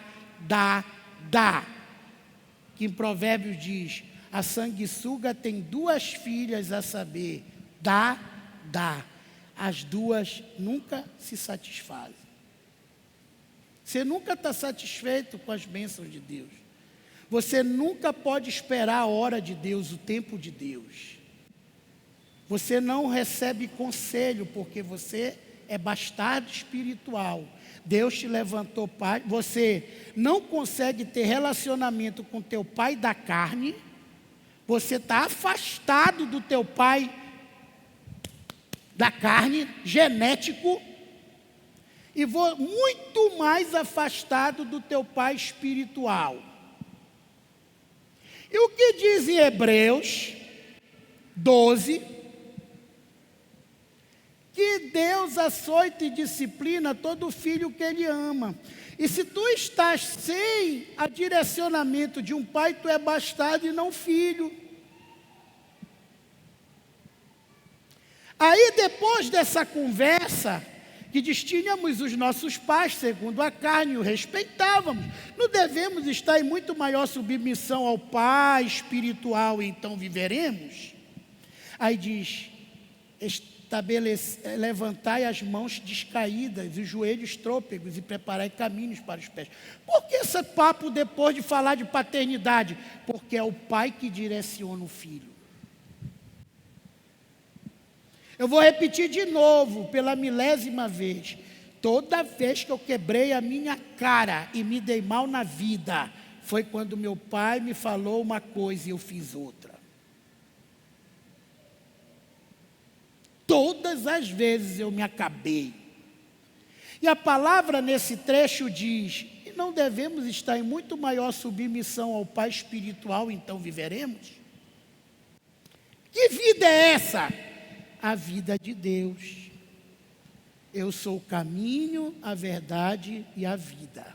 Que em Provérbios diz, a sanguessuga tem 2 filhas a saber, dá. As 2 nunca se satisfazem. Você nunca está satisfeito com as bênçãos de Deus. Você nunca pode esperar a hora de Deus, o tempo de Deus. Você não recebe conselho, porque você é bastardo espiritual. Deus te levantou pai. Você não consegue ter relacionamento com teu pai da carne. Você está afastado do teu pai da carne, genético. E muito mais afastado do teu pai espiritual. E o que diz em Hebreus 12? que Deus açoita e disciplina todo filho que Ele ama. E se tu estás sem o direcionamento de um pai, tu é bastardo e não filho. Aí depois dessa conversa, que destínhamos os nossos pais segundo a carne, o respeitávamos. Não devemos estar em muito maior submissão ao Pai espiritual, então viveremos? Aí diz, levantai as mãos descaídas, os joelhos trôpegos e preparai caminhos para os pés. Por que esse papo depois de falar de paternidade? Porque é o pai que direciona o filho. Eu vou repetir de novo, pela milésima vez. Toda vez que eu quebrei a minha cara e me dei mal na vida, foi quando meu pai me falou uma coisa e eu fiz outra. Todas as vezes eu me acabei. E a palavra nesse trecho diz, e não devemos estar em muito maior submissão ao Pai espiritual, então viveremos? Que vida é essa? A vida de Deus. Eu sou o caminho, a verdade e a vida.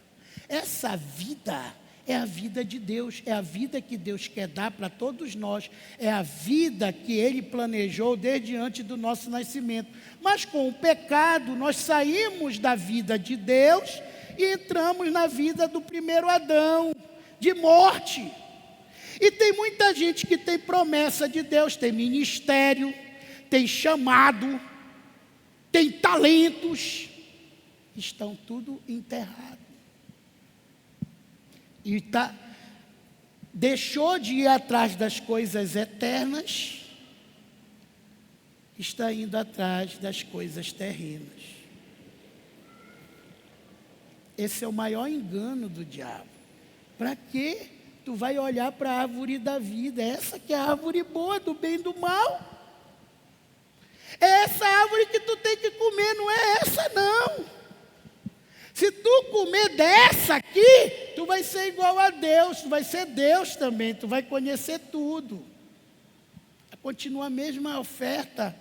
Essa vida é a vida de Deus, é a vida que Deus quer dar para todos nós, é a vida que Ele planejou desde antes do nosso nascimento. Mas com o pecado, nós saímos da vida de Deus e entramos na vida do primeiro Adão, de morte. E tem muita gente que tem promessa de Deus, tem ministério, tem chamado, tem talentos, estão tudo enterrado. E deixou de ir atrás das coisas eternas, está indo atrás das coisas terrenas. Esse é o maior engano do diabo. Para quê? Tu vai olhar para a árvore da vida, essa que é a árvore boa, do bem e do mal. É essa árvore que tu tem que comer, não é essa não. Se tu comer dessa aqui, tu vai ser igual a Deus, tu vai ser Deus também, tu vai conhecer tudo. Continua a mesma oferta,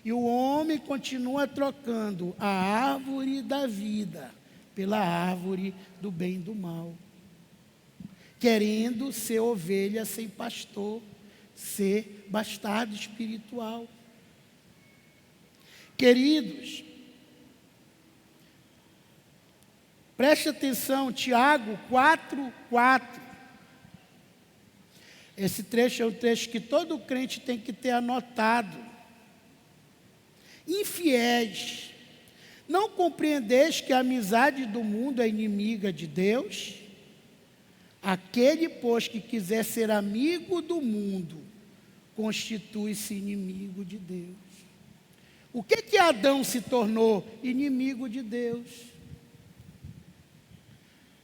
E o homem continua trocando a árvore da vida pela árvore do bem e do mal. Querendo ser ovelha sem pastor, ser bastardo espiritual. Queridos, preste atenção, Tiago 4:4. Esse trecho é um trecho que todo crente tem que ter anotado. Infiéis, não compreendeis que a amizade do mundo é inimiga de Deus? Aquele, pois, que quiser ser amigo do mundo, constitui-se inimigo de Deus. O que Adão se tornou? Inimigo de Deus.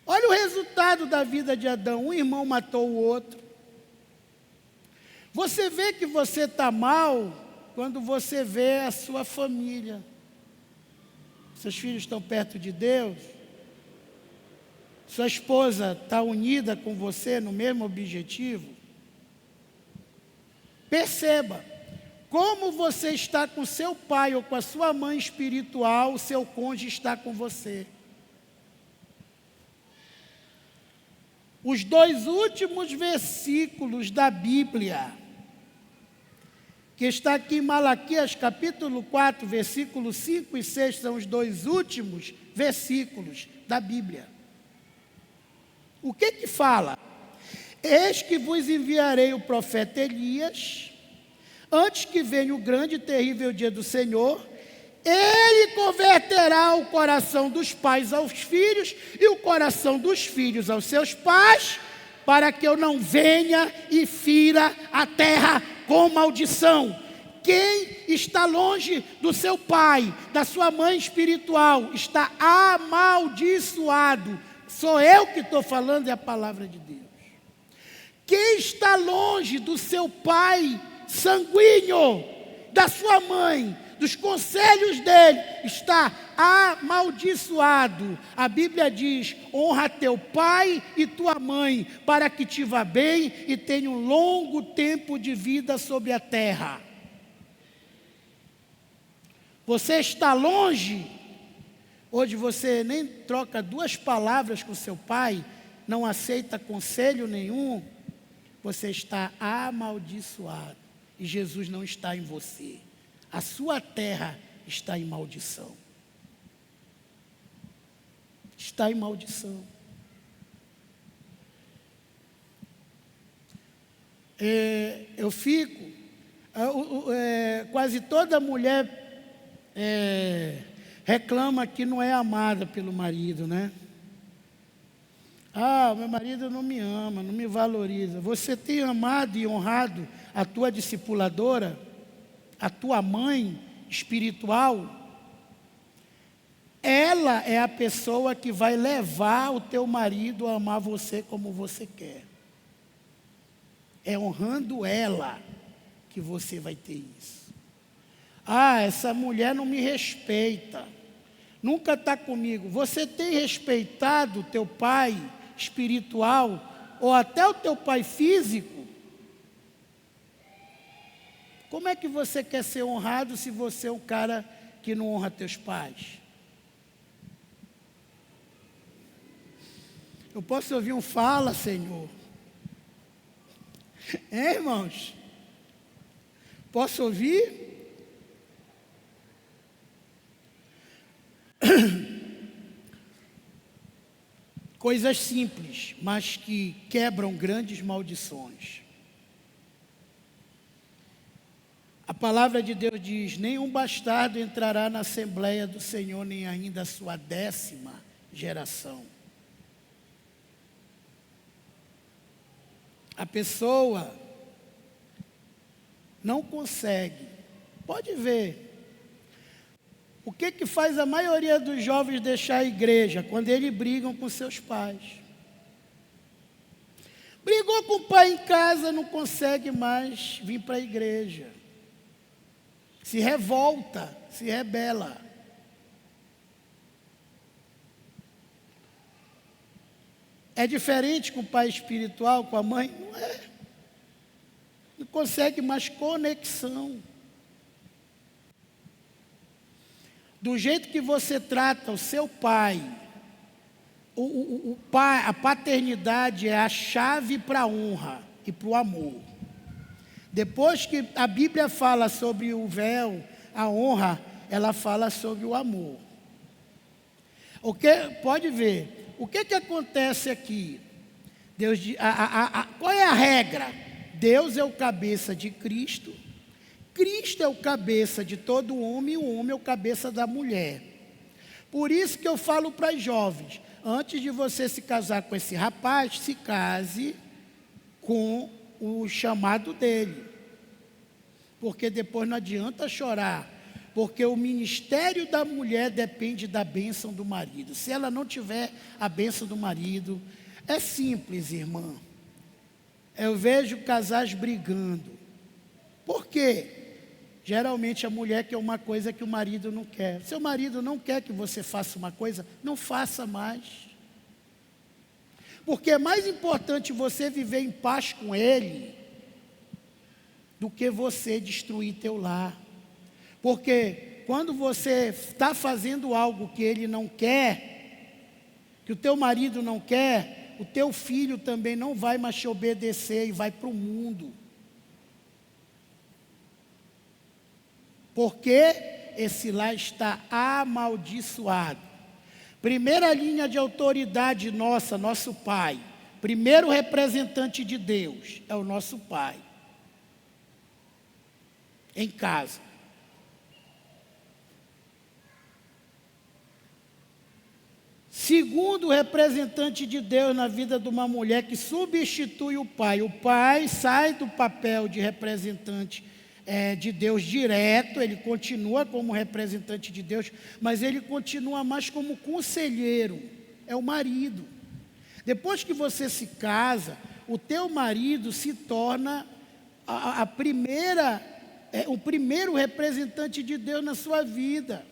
Olha o resultado da vida de Adão. Um irmão matou o outro. Você vê que você está mal quando você vê a sua família. Seus filhos estão perto de Deus. Sua esposa está unida com você no mesmo objetivo. Perceba. Como você está com seu pai ou com a sua mãe espiritual, o seu cônjuge está com você. Os 2 últimos versículos da Bíblia, que está aqui em Malaquias capítulo 4, versículos 5 e 6, são os 2 últimos versículos da Bíblia. O que fala? Eis que vos enviarei o profeta Elias, antes que venha o grande e terrível dia do Senhor. Ele converterá o coração dos pais aos filhos e o coração dos filhos aos seus pais, para que eu não venha e fira a terra com maldição. Quem está longe do seu pai, da sua mãe espiritual, está amaldiçoado. Sou eu que estou falando, é a palavra de Deus. Quem está longe do seu pai sanguíneo, da sua mãe, dos conselhos dele, está amaldiçoado. A Bíblia diz: honra teu pai e tua mãe, para que te vá bem e tenha um longo tempo de vida sobre a terra. Você está longe, hoje você nem troca duas palavras com seu pai, não aceita conselho nenhum, você está amaldiçoado. E Jesus não está em você. A sua terra está em maldição. Está em maldição. Eu fico, quase toda mulher reclama que não é amada pelo marido, né? Ah, meu marido não me ama, não me valoriza. Você tem amado e honrado a tua discipuladora, a tua mãe espiritual? Ela é a pessoa que vai levar o teu marido a amar você como você quer. É honrando ela que você vai ter isso. Ah, essa mulher não me respeita, nunca está comigo. Você tem respeitado o teu pai espiritual ou até o teu pai físico? Como é que você quer ser honrado se você é um cara que não honra teus pais? Eu posso ouvir um fala, Senhor? Irmãos? Posso ouvir? Coisas simples, mas que quebram grandes maldições. A palavra de Deus diz: nenhum bastardo entrará na Assembleia do Senhor, nem ainda a sua 10ª geração. A pessoa não consegue. Pode ver. O que faz a maioria dos jovens deixar a igreja? Quando eles brigam com seus pais. Brigou com o pai em casa, não consegue mais vir para a igreja. Se revolta, se rebela. É diferente com o pai espiritual, com a mãe? Não é. Não consegue mais conexão. Do jeito que você trata o seu pai, pai, a paternidade é a chave para a honra e para o amor. Depois que a Bíblia fala sobre o véu, a honra, ela fala sobre o amor. Pode ver, o que acontece aqui? Deus, qual é a regra? Deus é o cabeça de Cristo. Cristo é o cabeça de todo homem e o homem é o cabeça da mulher. Por isso que eu falo para os jovens: antes de você se casar com esse rapaz, se case com o chamado dele. Porque depois não adianta chorar, porque o ministério da mulher depende da bênção do marido. Se ela não tiver a bênção do marido, é simples, irmã. Eu vejo casais brigando. Por quê? Geralmente a mulher quer uma coisa que o marido não quer. Seu marido não quer que você faça uma coisa, não faça mais. Porque é mais importante você viver em paz com ele do que você destruir teu lar. Porque quando você está fazendo algo que ele não quer, que o teu marido não quer, o teu filho também não vai mais te obedecer e vai para o mundo. Porque esse lar está amaldiçoado. Primeira linha de autoridade nossa, nosso pai. Primeiro representante de Deus é o nosso pai. Em casa. Segundo representante de Deus na vida de uma mulher que substitui o pai. O pai sai do papel de representante de Deus direto, ele continua como representante de Deus, mas ele continua mais como conselheiro, é o marido. Depois que você se casa, o teu marido se torna a primeira o primeiro representante de Deus na sua vida.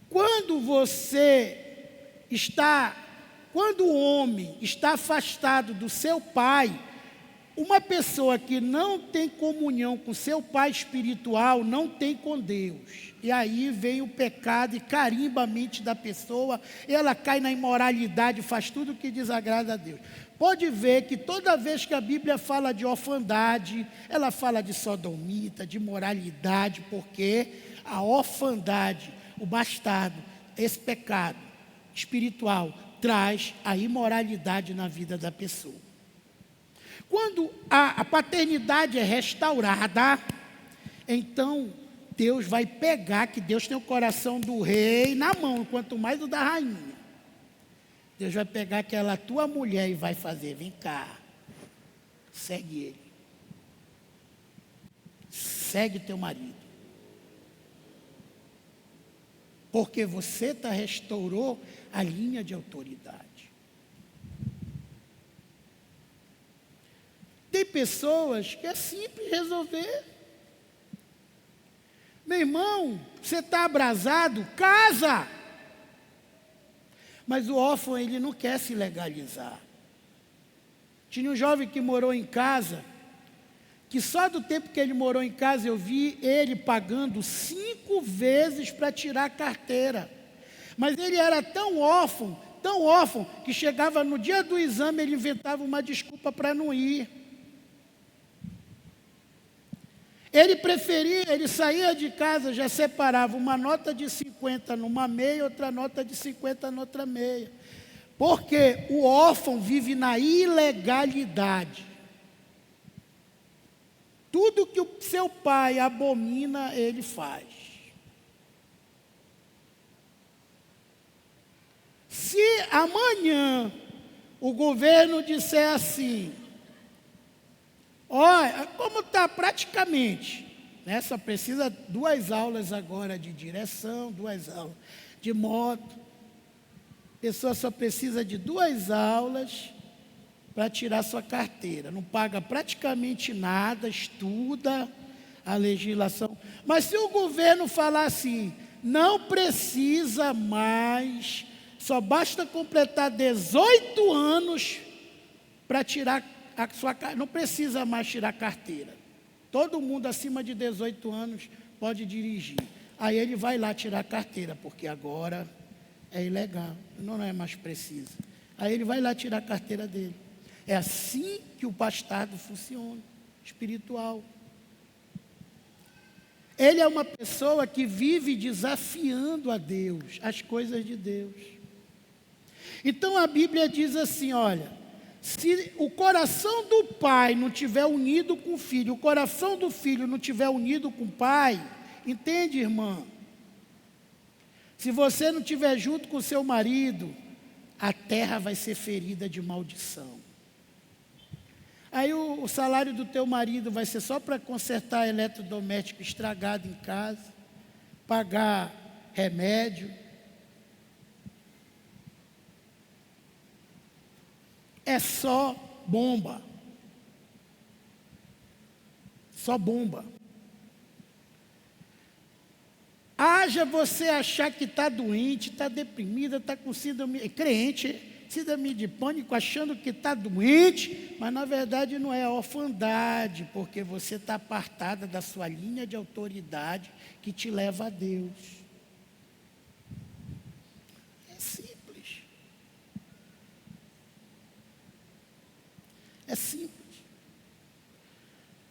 Quando o homem está afastado do seu pai, uma pessoa que não tem comunhão com seu pai espiritual, não tem com Deus. E aí vem o pecado e carimba a mente da pessoa, ela cai na imoralidade, faz tudo o que desagrada a Deus. Pode ver que toda vez que a Bíblia fala de orfandade, ela fala de sodomita, de moralidade, porque a orfandade, o bastardo, esse pecado espiritual, traz a imoralidade na vida da pessoa. Quando a paternidade é restaurada, então Deus vai pegar, que Deus tem o coração do rei na mão, quanto mais o da rainha. Deus vai pegar aquela tua mulher e vai fazer, vem cá, segue ele. Segue teu marido. Porque você restaurou a linha de autoridade. Tem pessoas que é simples resolver. Meu irmão, você está abrasado? Casa! Mas o órfão, ele não quer se legalizar. Tinha um jovem que morou em casa, que só do tempo que ele morou em casa, eu vi ele pagando 5 vezes para tirar a carteira. Mas ele era tão órfão, que chegava no dia do exame, ele inventava uma desculpa para não ir. Ele saía de casa, já separava uma nota de 50 numa meia, outra nota de 50 noutra meia. Porque o órfão vive na ilegalidade. Tudo que o seu pai abomina, ele faz. Se amanhã o governo disser assim, olha, como está praticamente, né? Só precisa 2 aulas agora de direção, 2 aulas de moto. A pessoa só precisa de 2 aulas para tirar sua carteira. Não paga praticamente nada, estuda a legislação. Mas se o governo falar assim, não precisa mais, só basta completar 18 anos para tirar a sua carteira, não precisa mais tirar carteira. Todo mundo acima de 18 anos pode dirigir. Aí ele vai lá tirar a carteira, porque agora é ilegal, não é mais preciso. Aí ele vai lá tirar a carteira dele. É assim que o bastardo funciona, espiritual. Ele é uma pessoa que vive desafiando a Deus, as coisas de Deus. Então a Bíblia diz assim, olha, se o coração do pai não tiver unido com o filho, o coração do filho não tiver unido com o pai, entende, irmã? Se você não estiver junto com o seu marido, a terra vai ser ferida de maldição. Aí o salário do teu marido vai ser só para consertar eletrodoméstico estragado em casa, pagar remédio. É só bomba. Só bomba. Haja você achar que está doente, está deprimida, está com síndrome, crente, síndrome de pânico, achando que está doente, mas na verdade não é orfandade, porque você está apartada da sua linha de autoridade que te leva a Deus. É simples. É simples.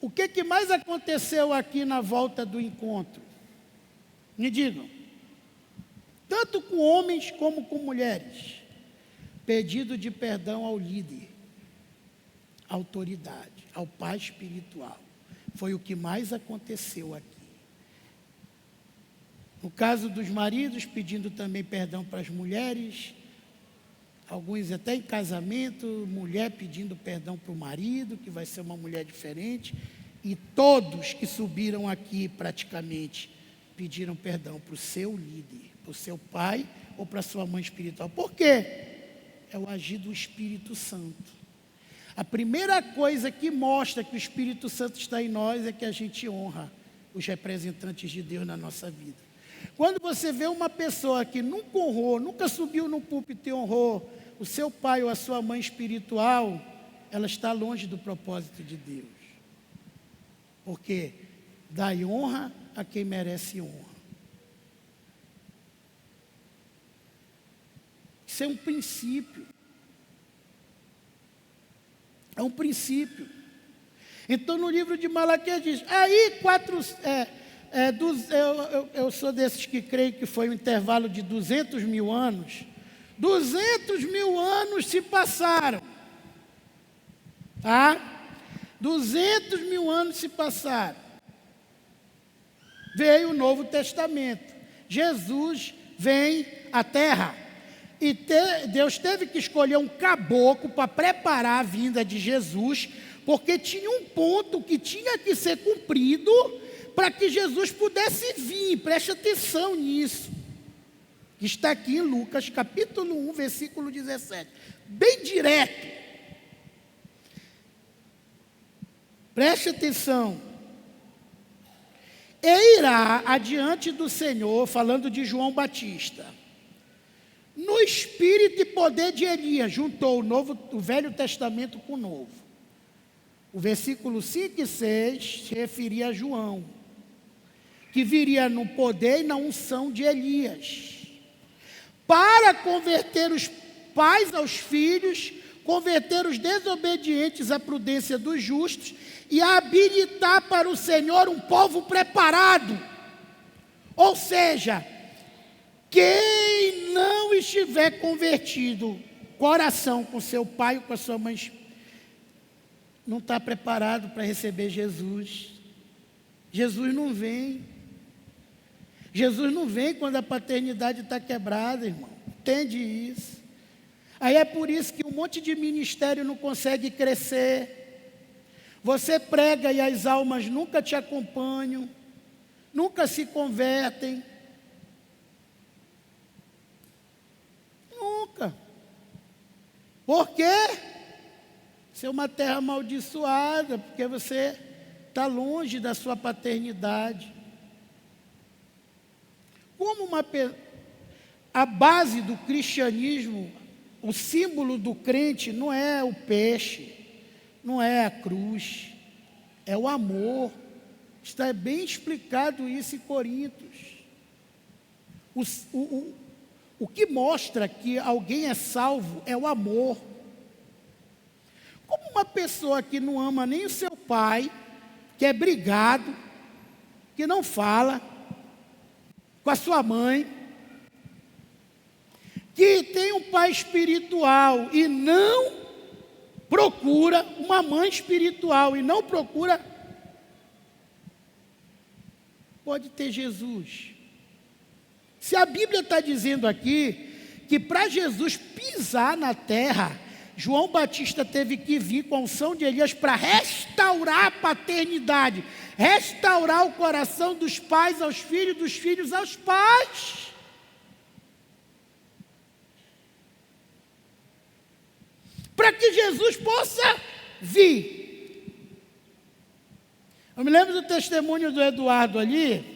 O que mais aconteceu aqui na volta do encontro? Me digam. Tanto com homens como com mulheres. Pedido de perdão ao líder, à autoridade, ao pai espiritual. Foi o que mais aconteceu aqui. No caso dos maridos, pedindo também perdão para as mulheres, alguns até em casamento, mulher pedindo perdão para o marido, que vai ser uma mulher diferente, e todos que subiram aqui praticamente pediram perdão para o seu líder, para o seu pai ou para a sua mãe espiritual. Por quê? É o agir do Espírito Santo. A primeira coisa que mostra que o Espírito Santo está em nós é que a gente honra os representantes de Deus na nossa vida. Quando você vê uma pessoa que nunca honrou, nunca subiu no púlpito e honrou o seu pai ou a sua mãe espiritual, ela está longe do propósito de Deus. Porque dai honra a quem merece honra. Isso é um princípio. É um princípio. Então no livro de Malaquias diz, aí eu sou desses que creem que foi um intervalo de 200 mil anos. 200 mil anos se passaram. Tá? 200 mil anos se passaram. Veio o Novo Testamento. Jesus vem à terra. E Deus teve que escolher um caboclo para preparar a vinda de Jesus, porque tinha um ponto que tinha que ser cumprido para que Jesus pudesse vir. Preste atenção nisso. Está aqui em Lucas, capítulo 1, versículo 17. Bem direto. Preste atenção. E irá adiante do Senhor, falando de João Batista, no espírito e poder de Elias, juntou o Velho Testamento com o Novo. O versículo 5 e 6 se referia a João, que viria no poder e na unção de Elias, para converter os pais aos filhos, converter os desobedientes à prudência dos justos e habilitar para o Senhor um povo preparado. Ou seja, quem não estiver convertido, coração com seu pai ou com a sua mãe, não está preparado para receber Jesus. Jesus não vem. Jesus não vem quando a paternidade está quebrada, irmão. Entende isso? Aí é por isso que um monte de ministério não consegue crescer. Você prega e as almas nunca te acompanham, nunca se convertem. Nunca. Por quê? Você é uma terra amaldiçoada, porque você está longe da sua paternidade. Como a base do cristianismo, o símbolo do crente não é o peixe, não é a cruz, é o amor. Está bem explicado isso em Coríntios. O que mostra que alguém é salvo é o amor. Como uma pessoa que não ama nem o seu pai, que é brigado, que não fala com a sua mãe, que tem um pai espiritual e não procura uma mãe espiritual e não procura, pode ter Jesus. Se a Bíblia está dizendo aqui que para Jesus pisar na terra, João Batista teve que vir com a unção de Elias para restaurar a paternidade, restaurar o coração dos pais aos filhos, dos filhos aos pais. Para que Jesus possa vir. Eu me lembro do testemunho do Eduardo ali,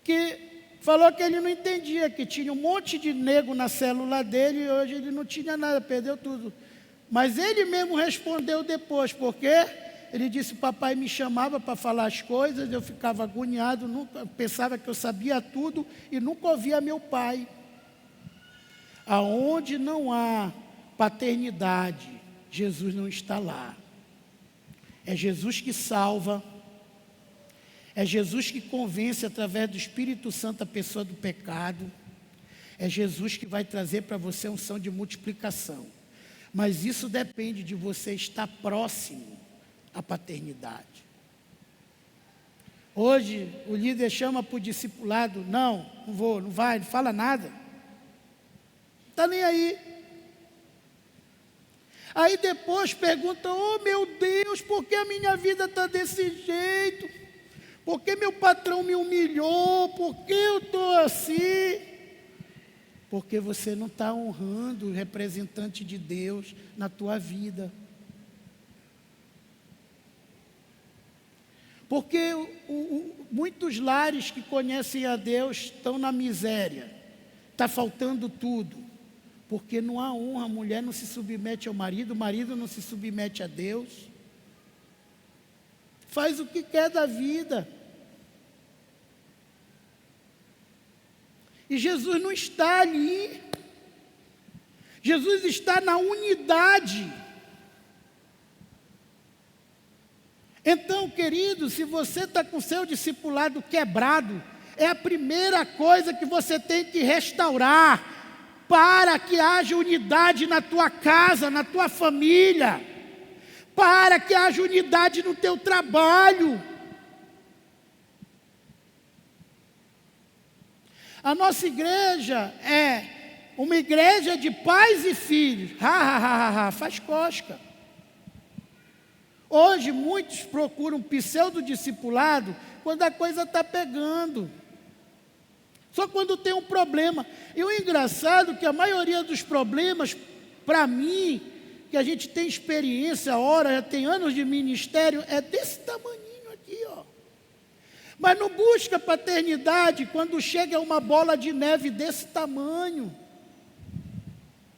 que falou que ele não entendia, que tinha um monte de nego na célula dele e hoje ele não tinha nada, perdeu tudo. Mas ele mesmo respondeu depois, porque ele disse: papai me chamava para falar as coisas, eu ficava agoniado, nunca, pensava que eu sabia tudo e nunca ouvia meu pai. Aonde não há paternidade, Jesus não está lá. É Jesus que salva. É Jesus que convence através do Espírito Santo a pessoa do pecado. É Jesus que vai trazer para você a unção de multiplicação. Mas isso depende de você estar próximo à paternidade. Hoje o líder chama para o discipulado: não vou, não vai, não fala nada. Não está nem aí. Aí depois pergunta: oh meu Deus, por que a minha vida está desse jeito? Por que meu patrão me humilhou? Por que eu estou assim? Porque você não está honrando o representante de Deus na tua vida. Porque muitos lares que conhecem a Deus estão na miséria. Está faltando tudo. Porque não há honra, a mulher não se submete ao marido, o marido não se submete a Deus. Faz o que quer da vida. E Jesus não está ali. Jesus está na unidade. Então, querido, se você está com seu discipulado quebrado, é a primeira coisa que você tem que restaurar, para que haja unidade na tua casa, na tua família, para que haja unidade no teu trabalho. A nossa igreja é uma igreja de pais e filhos. Faz cosca. Hoje muitos procuram pseudo-discipulado quando a coisa está pegando. Só quando tem um problema. E o engraçado é que a maioria dos problemas, para mim, que a gente tem experiência, ora, já tem anos de ministério, é desse tamaninho aqui, ó. Mas não busca paternidade quando chega uma bola de neve desse tamanho.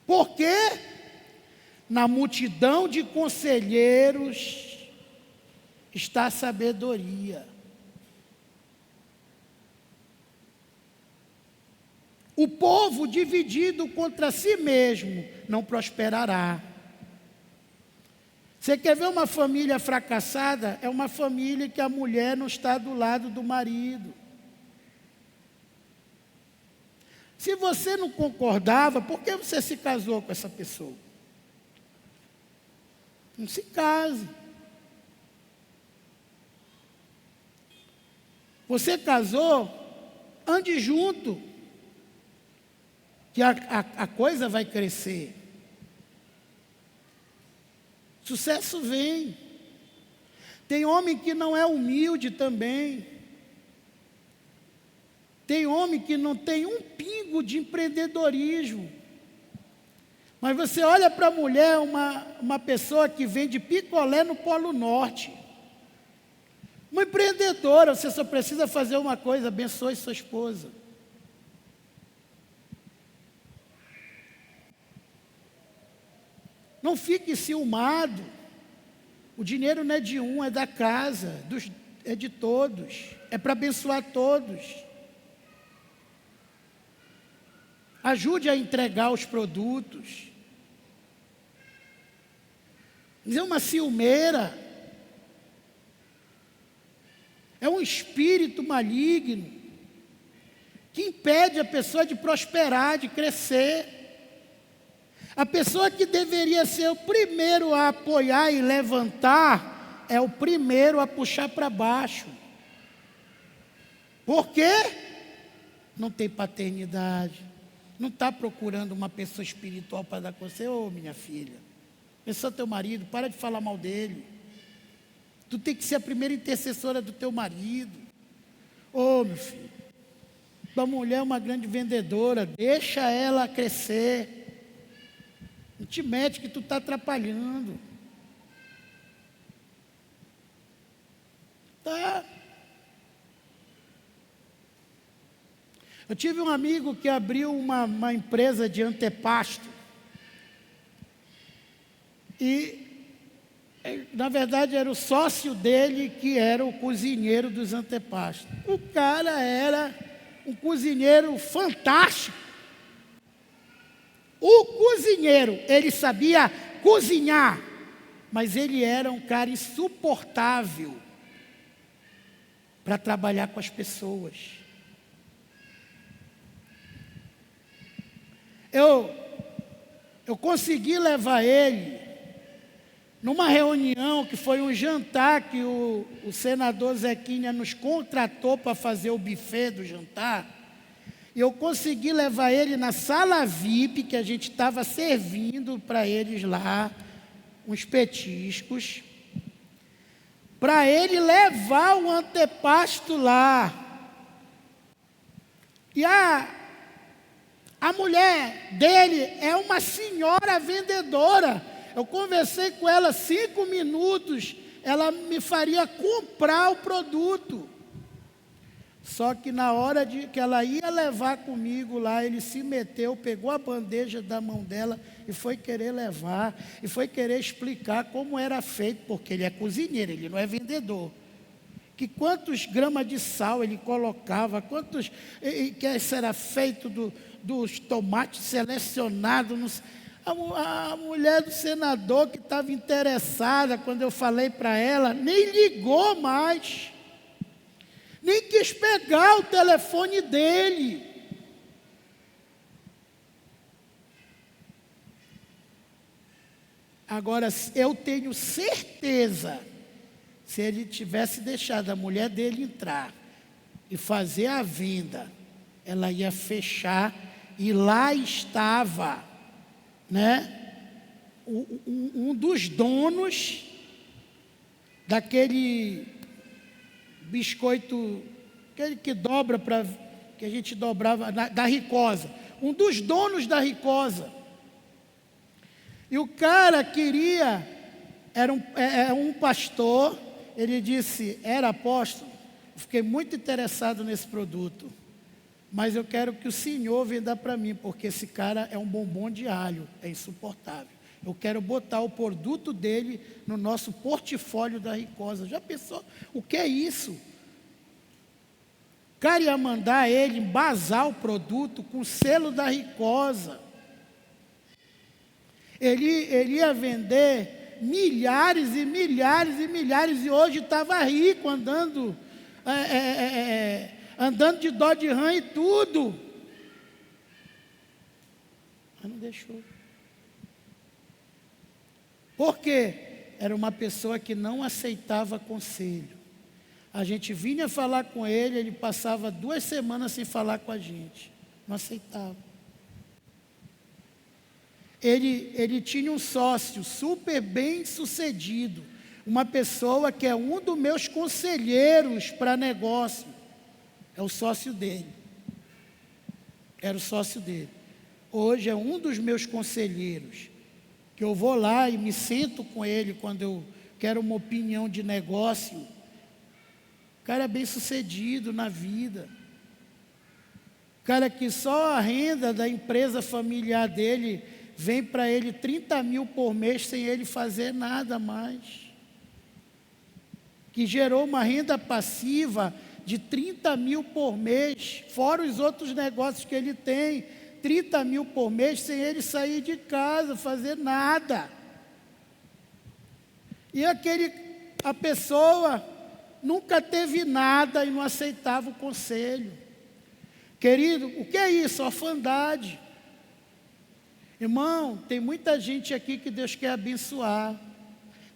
Por quê? Na multidão de conselheiros está a sabedoria. O povo dividido contra si mesmo não prosperará. Você quer ver uma família fracassada? É uma família que a mulher não está do lado do marido. Se você não concordava, por que você se casou com essa pessoa? Não se case. Você casou, ande junto, que a coisa vai crescer. Sucesso vem. Tem homem que não é humilde também. Tem homem que não tem um pingo de empreendedorismo. Mas você olha para a mulher, uma pessoa que vende picolé no Polo Norte. Uma empreendedora, você só precisa fazer uma coisa: abençoe sua esposa. Não fique ciumado. O dinheiro não é de um, é da casa, é de todos. É para abençoar todos. Ajude a entregar os produtos. Mas é uma ciumeira. É um espírito maligno que impede a pessoa de prosperar, de crescer. A pessoa que deveria ser o primeiro a apoiar e levantar, é o primeiro a puxar para baixo. Por quê? Não tem paternidade. Não está procurando uma pessoa espiritual para dar conselho. Ô, minha filha, pensa teu marido, para de falar mal dele. Tu tem que ser a primeira intercessora do teu marido. Ô, meu filho, tua mulher é uma grande vendedora, deixa ela crescer. Não te mete que tu está atrapalhando. Tá. Eu tive um amigo que abriu uma empresa de antepasto. E, na verdade, era o sócio dele que era o cozinheiro dos antepastos. O cara era um cozinheiro fantástico. O cozinheiro, ele sabia cozinhar, mas ele era um cara insuportável para trabalhar com as pessoas. Eu consegui levar ele numa reunião que foi um jantar que o senador Zequinha nos contratou para fazer o buffet do jantar. E eu consegui levar ele na sala VIP, que a gente estava servindo para eles lá, uns petiscos, para ele levar o antepasto lá. E a A mulher dele é uma senhora vendedora. Eu conversei com ela 5 minutos, ela me faria comprar o produto. Só que na hora que ela ia levar comigo lá, ele se meteu, pegou a bandeja da mão dela e foi querer levar, e foi querer explicar como era feito, porque ele é cozinheiro, ele não é vendedor. Que quantos gramas de sal ele colocava, que isso era feito dos tomates selecionados. A mulher do senador que estava interessada, quando eu falei para ela, nem ligou mais. Nem quis pegar o telefone dele. Agora, eu tenho certeza, se ele tivesse deixado a mulher dele entrar e fazer a venda, ela ia fechar, e lá estava, né, um dos donos daquele biscoito, aquele que dobra que a gente dobrava, da Ricosa, um dos donos da Ricosa. E o cara queria, era um pastor, ele disse, era apóstolo, fiquei muito interessado nesse produto, mas eu quero que o senhor venda para mim, porque esse cara é um bombom de alho, é insuportável. Eu quero botar o produto dele no nosso portfólio da Ricosa. Já pensou o que é isso? O cara ia mandar ele embasar o produto com o selo da Ricosa. Ele ia vender milhares e milhares e milhares, e hoje estava rico, andando de Dodge Ram e tudo. Mas não deixou. Por quê? Era uma pessoa que não aceitava conselho. A gente vinha falar com ele, ele passava 2 semanas sem falar com a gente. Não aceitava. Ele tinha um sócio super bem sucedido. Uma pessoa que é um dos meus conselheiros para negócio. É o sócio dele. Era o sócio dele. Hoje é um dos meus conselheiros. Que eu vou lá e me sento com ele quando eu quero uma opinião de negócio. O cara é bem sucedido na vida. O cara que só a renda da empresa familiar dele vem para ele 30 mil por mês sem ele fazer nada mais. Que gerou uma renda passiva de 30 mil por mês, fora os outros negócios que ele tem. 30 mil por mês sem ele sair de casa, fazer nada. E a pessoa nunca teve nada e não aceitava o conselho. Querido, o que é isso? Orfandade. Irmão, tem muita gente aqui que Deus quer abençoar.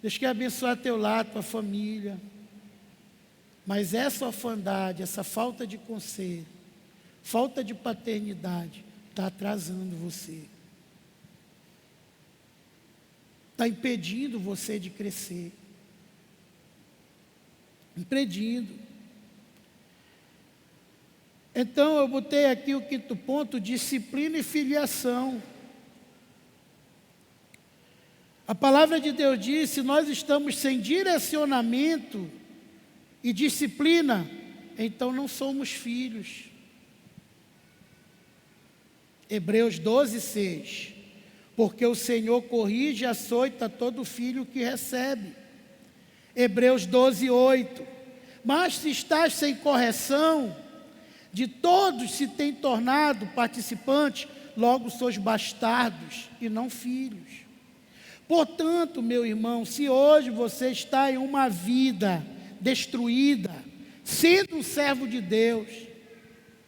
Deus quer abençoar teu lar, tua família. Mas essa orfandade, essa falta de conselho, falta de paternidade, está atrasando você. Está impedindo você de crescer. Impedindo. Então eu botei aqui o 5º ponto, disciplina e filiação. A palavra de Deus diz, se nós estamos sem direcionamento e disciplina, então não somos filhos. Hebreus 12, 6. Porque o Senhor corrige e açoita todo filho que recebe. Hebreus 12, 8. Mas se estás sem correção, de todos se tem tornado participantes, logo sois bastardos e não filhos. Portanto, meu irmão, se hoje você está em uma vida destruída, sendo um servo de Deus,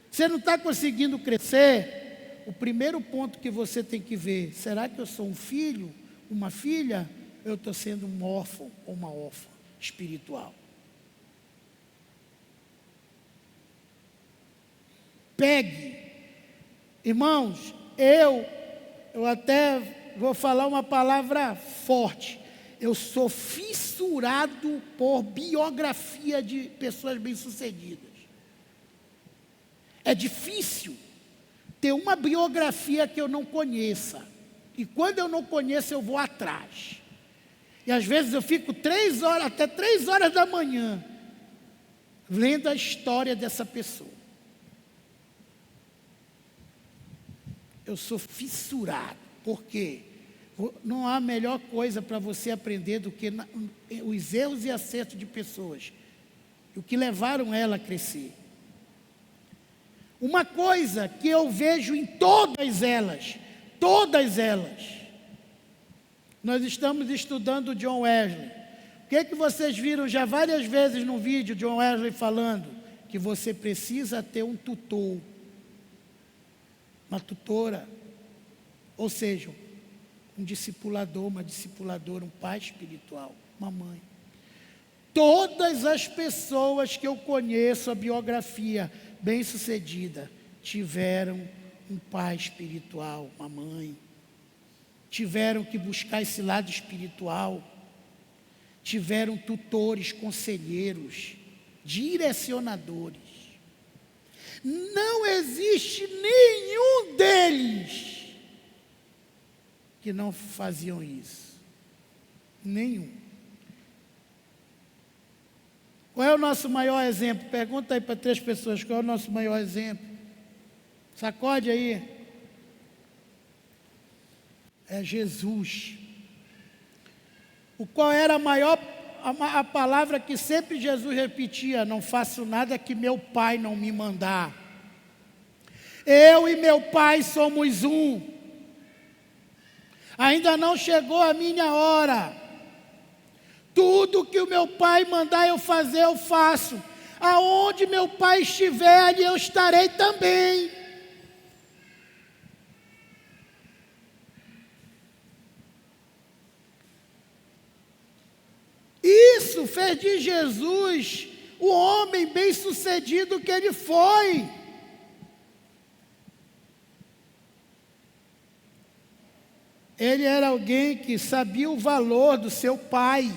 você não está conseguindo crescer, o primeiro ponto que você tem que ver, será que eu sou um filho, uma filha, ou eu estou sendo um órfão ou uma órfã espiritual? Pegue. Irmãos, eu até vou falar uma palavra forte. Eu sou fissurado por biografia de pessoas bem-sucedidas. É difícil. ter uma biografia que eu não conheça. E quando eu não conheço, eu vou atrás. E às vezes eu fico 3 horas, até 3 horas da manhã, lendo a história dessa pessoa. Eu sou fissurado, porque não há melhor coisa para você aprender do que os erros e acertos de pessoas, o que levaram ela a crescer. Uma coisa que eu vejo em todas elas, nós estamos estudando John Wesley. O que vocês viram já várias vezes no vídeo, John Wesley falando? Que você precisa ter um tutor, uma tutora, ou seja, um discipulador, uma discipuladora, um pai espiritual, uma mãe. Todas as pessoas que eu conheço, a biografia bem-sucedida, tiveram um pai espiritual, uma mãe. Tiveram que buscar esse lado espiritual. Tiveram tutores, conselheiros, direcionadores. Não existe nenhum deles que não faziam isso. Nenhum. Qual é o nosso maior exemplo? Pergunta aí para 3 pessoas, qual é o nosso maior exemplo? Sacode aí. É Jesus. Qual era a palavra que sempre Jesus repetia? Não faço nada que meu Pai não me mandar. Eu e meu Pai somos um. Ainda não chegou a minha hora. Tudo que o meu Pai mandar eu fazer, eu faço. Aonde meu Pai estiver, ali eu estarei também. Isso fez de Jesus o homem bem-sucedido que ele foi. Ele era alguém que sabia o valor do seu pai.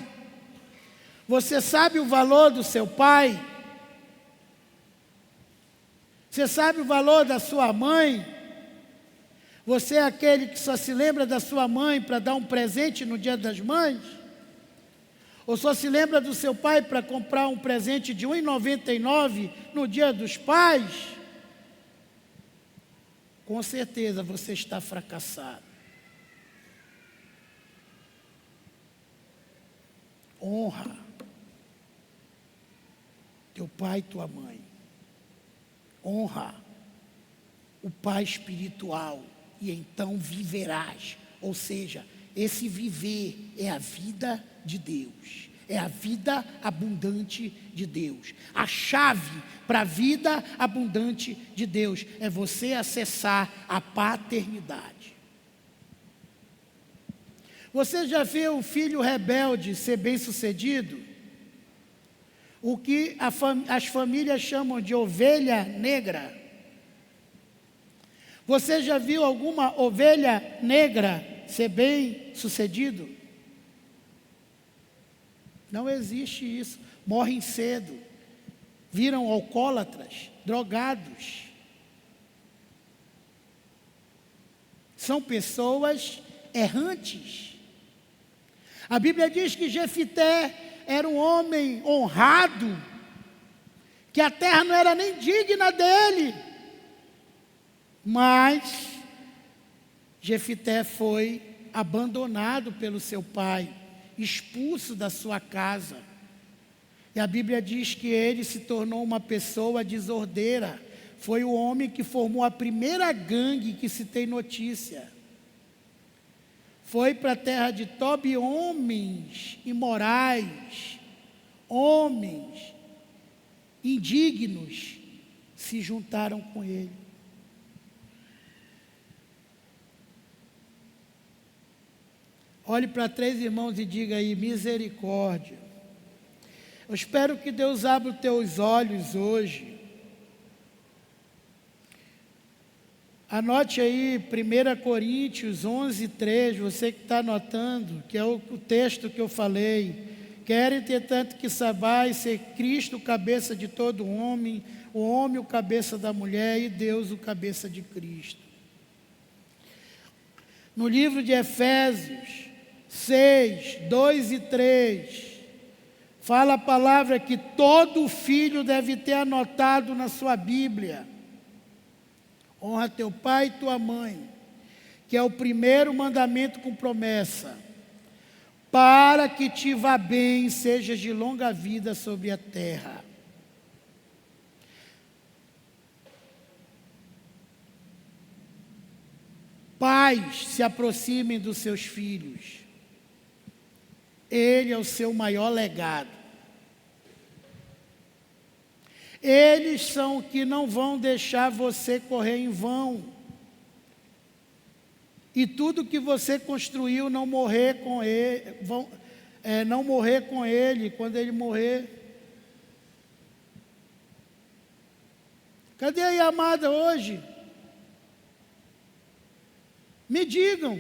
Você sabe o valor do seu pai? Você sabe o valor da sua mãe? Você é aquele que só se lembra da sua mãe para dar um presente no Dia das Mães? Ou só se lembra do seu pai para comprar um presente de R$ 1,99 no Dia dos Pais? Com certeza você está fracassado. Honra teu pai e tua mãe. Honra o pai espiritual e então viverás. Ou seja, esse viver é a vida de Deus, é a vida abundante de Deus. A chave para a vida abundante de Deus é você acessar a paternidade. Você já viu um filho rebelde ser bem-sucedido? O que as famílias chamam de ovelha negra. Você já viu alguma ovelha negra ser bem-sucedido? Não existe isso. Morrem cedo. Viram alcoólatras, drogados. São pessoas errantes. A Bíblia diz que Jefité era um homem honrado, que a terra não era nem digna dele. Mas Jefité foi abandonado pelo seu pai, expulso da sua casa. E a Bíblia diz que ele se tornou uma pessoa desordeira. Foi o homem que formou a primeira gangue que se tem notícia. Foi para a terra de Tobi homens imorais, homens indignos, se juntaram com ele. Olhe para 3 irmãos e diga aí, misericórdia. Eu espero que Deus abra os teus olhos hoje. Anote aí 1 Coríntios 11:3, você que está anotando, que é o texto que eu falei. Quero, entretanto, que saibais ser Cristo o cabeça de todo homem, o homem o cabeça da mulher e Deus o cabeça de Cristo. No livro de Efésios 6, 2 e 3, fala a palavra que todo filho deve ter anotado na sua Bíblia: honra teu pai e tua mãe, que é o primeiro mandamento com promessa, para que te vá bem e sejas de longa vida sobre a terra. Pais, se aproximem dos seus filhos. Ele é o seu maior legado. Eles são os que não vão deixar você correr em vão. E tudo que você construiu não morrer com ele, não morrer com ele quando ele morrer. Cadê a amada hoje? Me digam.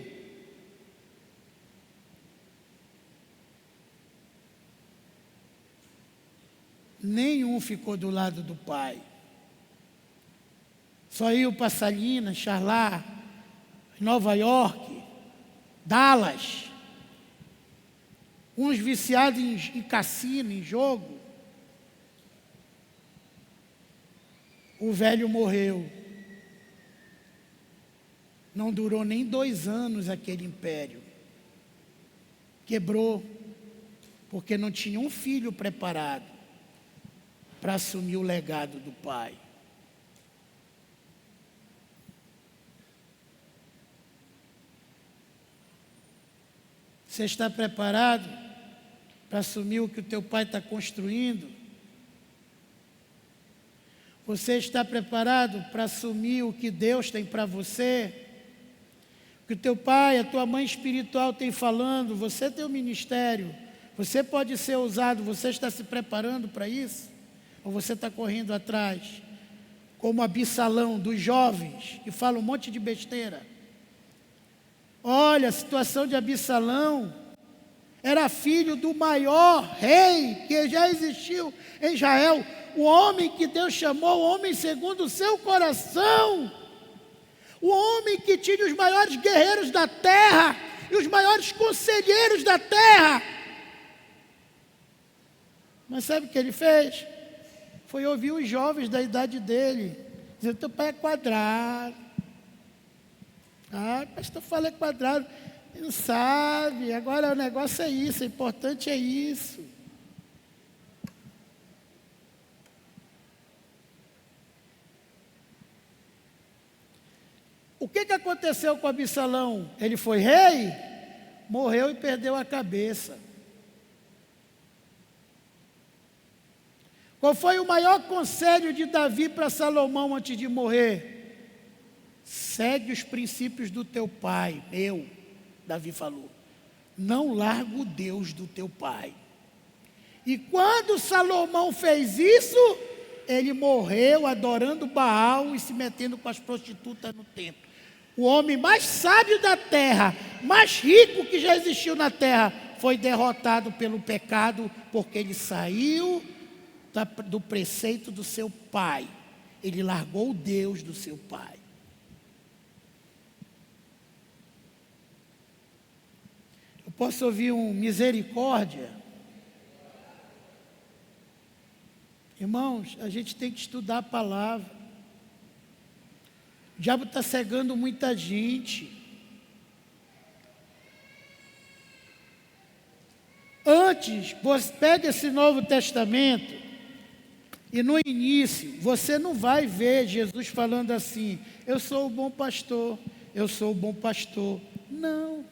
Nenhum ficou do lado do pai. Só iam para Salinas, Charlar, Nova York, Dallas. Uns viciados em cassino, em jogo. O velho morreu. Não durou nem 2 anos aquele império. Quebrou, porque não tinha um filho preparado para assumir o legado do pai. Você está preparado para assumir o que o teu pai está construindo? Você está preparado para assumir o que Deus tem para você? O que o teu pai, a tua mãe espiritual tem falando? Você tem um ministério, você pode ser usado, você está se preparando para isso? Ou você está correndo atrás, como Absalão, dos jovens, que fala um monte de besteira? Olha, a situação de Absalão, era filho do maior rei que já existiu em Israel, o homem que Deus chamou, o homem segundo o seu coração, o homem que tinha os maiores guerreiros da terra, e os maiores conselheiros da terra. Mas sabe o que ele fez? Foi ouvir os jovens da idade dele, dizendo: teu pai é quadrado. Ah, pastor, fala é quadrado. Ele não sabe, agora o negócio é isso, o importante é isso. O que aconteceu com Absalão? Ele foi rei, morreu e perdeu a cabeça. Qual foi o maior conselho de Davi para Salomão antes de morrer? Segue os princípios do teu pai, Davi falou. Não larga o Deus do teu pai. E quando Salomão fez isso, ele morreu adorando Baal e se metendo com as prostitutas no templo. O homem mais sábio da terra, mais rico que já existiu na terra, foi derrotado pelo pecado, porque ele saiu do preceito do seu pai. Ele largou o Deus do seu pai. Eu posso ouvir um misericórdia? Irmãos, a gente tem que estudar a palavra. O diabo está cegando muita gente. Antes, você pega esse Novo Testamento e no início, você não vai ver Jesus falando assim: eu sou o bom pastor, eu sou o bom pastor. Não.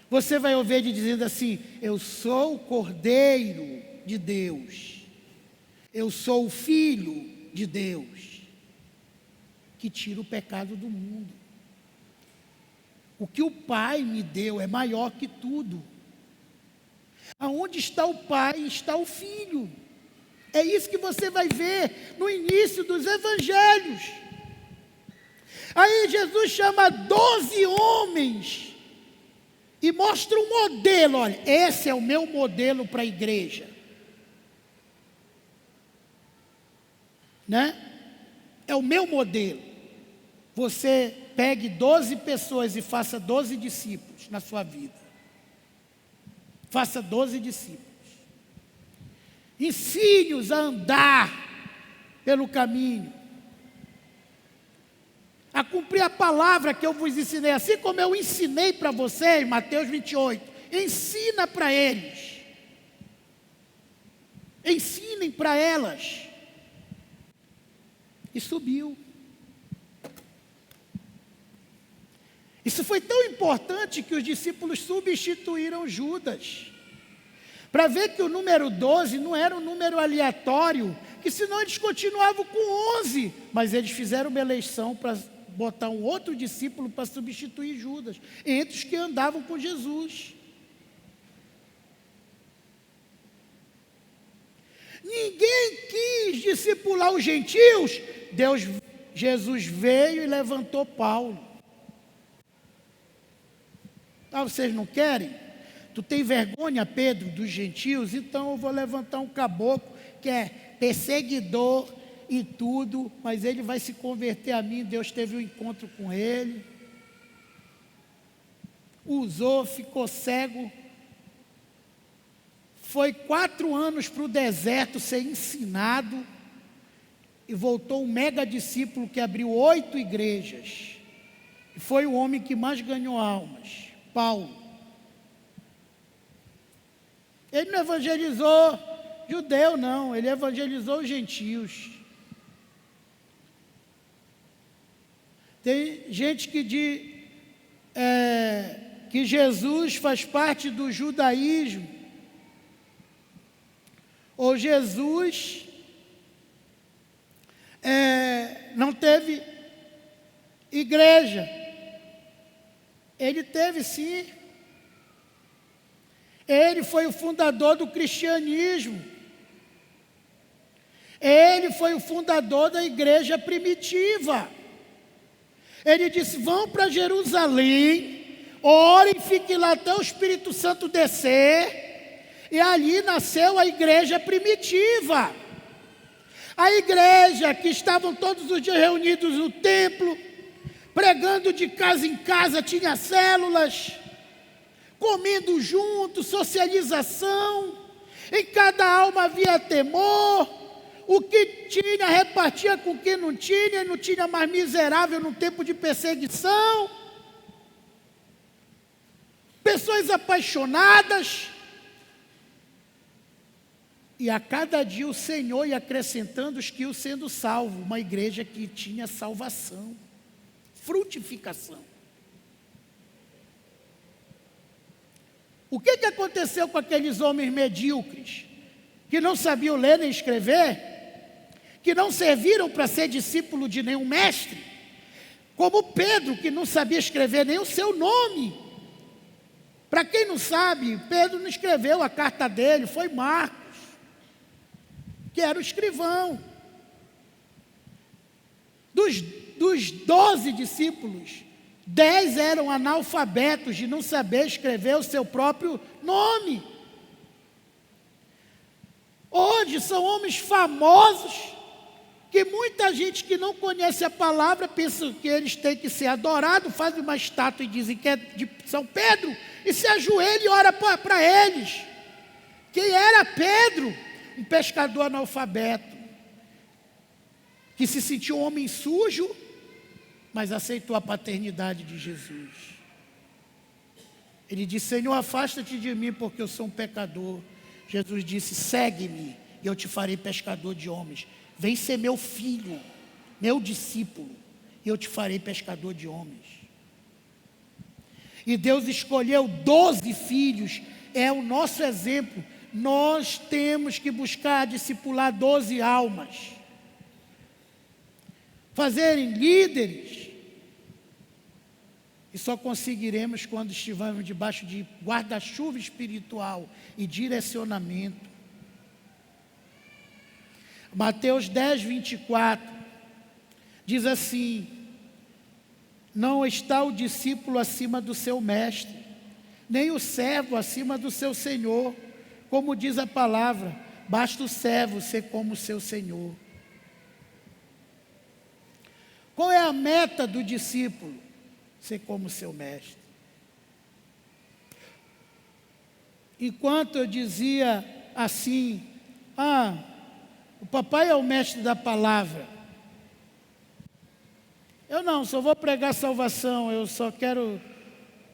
Você vai ouvir ele dizendo assim: eu sou o Cordeiro de Deus. Eu sou o Filho de Deus, que tira o pecado do mundo. O que o Pai me deu é maior que tudo. Aonde está o Pai, está o Filho. É isso que você vai ver no início dos Evangelhos. Aí Jesus chama 12 homens e mostra um modelo. Olha, esse é o meu modelo para a igreja, né? É o meu modelo. Você pegue 12 pessoas e faça 12 discípulos na sua vida. Faça 12 discípulos. Ensine-os a andar pelo caminho, a cumprir a palavra que eu vos ensinei, assim como eu ensinei para vocês, Mateus 28, ensina para eles, ensinem para elas, e subiu. Isso foi tão importante que os discípulos substituíram Judas, para ver que o número 12 não era um número aleatório, que senão eles continuavam com 11, mas eles fizeram uma eleição para botar um outro discípulo para substituir Judas, entre os que andavam com Jesus. Ninguém quis discipular os gentios. Jesus veio e levantou Paulo. Ah, vocês não querem? Tu tem vergonha, Pedro, dos gentios? Então eu vou levantar um caboclo que é perseguidor e tudo, mas ele vai se converter a mim. Deus teve um encontro com ele, usou, ficou cego, foi 4 anos para o deserto ser ensinado, e voltou um mega discípulo que abriu 8 igrejas, e foi o homem que mais ganhou almas, Paulo. Ele não evangelizou judeu, não, ele evangelizou os gentios. Tem gente que diz que Jesus faz parte do judaísmo, ou Jesus não teve igreja. Ele teve sim. Ele foi o fundador do cristianismo. Ele foi o fundador da igreja primitiva. Ele disse: vão para Jerusalém, orem, fiquem lá até o Espírito Santo descer. E ali nasceu a igreja primitiva. A igreja que estavam todos os dias reunidos no templo, pregando de casa em casa, tinha células, comendo juntos, socialização, em cada alma havia temor, o que tinha repartia com quem não tinha mais miserável no tempo de perseguição, pessoas apaixonadas, e a cada dia o Senhor ia acrescentando os que iam sendo salvos, uma igreja que tinha salvação, frutificação. O que aconteceu com aqueles homens medíocres, que não sabiam ler nem escrever, que não serviram para ser discípulo de nenhum mestre, como Pedro, que não sabia escrever nem o seu nome? Para quem não sabe, Pedro não escreveu a carta dele, foi Marcos, que era o escrivão. Dos 12 discípulos, 10 eram analfabetos de não saber escrever o seu próprio nome. Hoje são homens famosos, que muita gente que não conhece a palavra pensa que eles têm que ser adorados, fazem uma estátua e dizem que é de São Pedro, e se ajoelha e ora para eles. Quem era Pedro? Um pescador analfabeto, que se sentiu um homem sujo, mas aceitou a paternidade de Jesus. Ele disse: Senhor, afasta-te de mim, porque eu sou um pecador. Jesus disse: segue-me, e eu te farei pescador de homens. Vem ser meu filho, meu discípulo, e eu te farei pescador de homens. E Deus escolheu 12 filhos, é o nosso exemplo. Nós temos que buscar discipular 12 almas, fazerem líderes, e só conseguiremos quando estivermos debaixo de guarda-chuva espiritual e direcionamento. Mateus 10, 24, diz assim: não está o discípulo acima do seu mestre, nem o servo acima do seu senhor. Como diz a palavra, basta o servo ser como o seu senhor. Qual é a meta do discípulo? Ser como o seu mestre. Enquanto eu dizia assim, o papai é o mestre da palavra. Eu não, só vou pregar salvação, eu só quero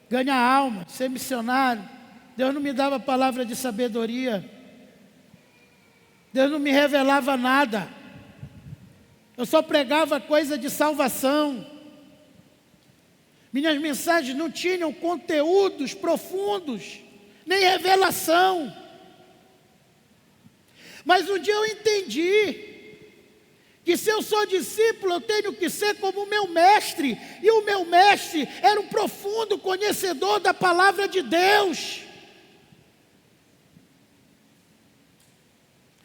ganhar alma, ser missionário. Deus não me dava palavra de sabedoria. Deus não me revelava nada. Eu só pregava coisa de salvação. Minhas mensagens não tinham conteúdos profundos, nem revelação. Mas um dia eu entendi que se eu sou discípulo, eu tenho que ser como o meu mestre. E o meu mestre era um profundo conhecedor da palavra de Deus.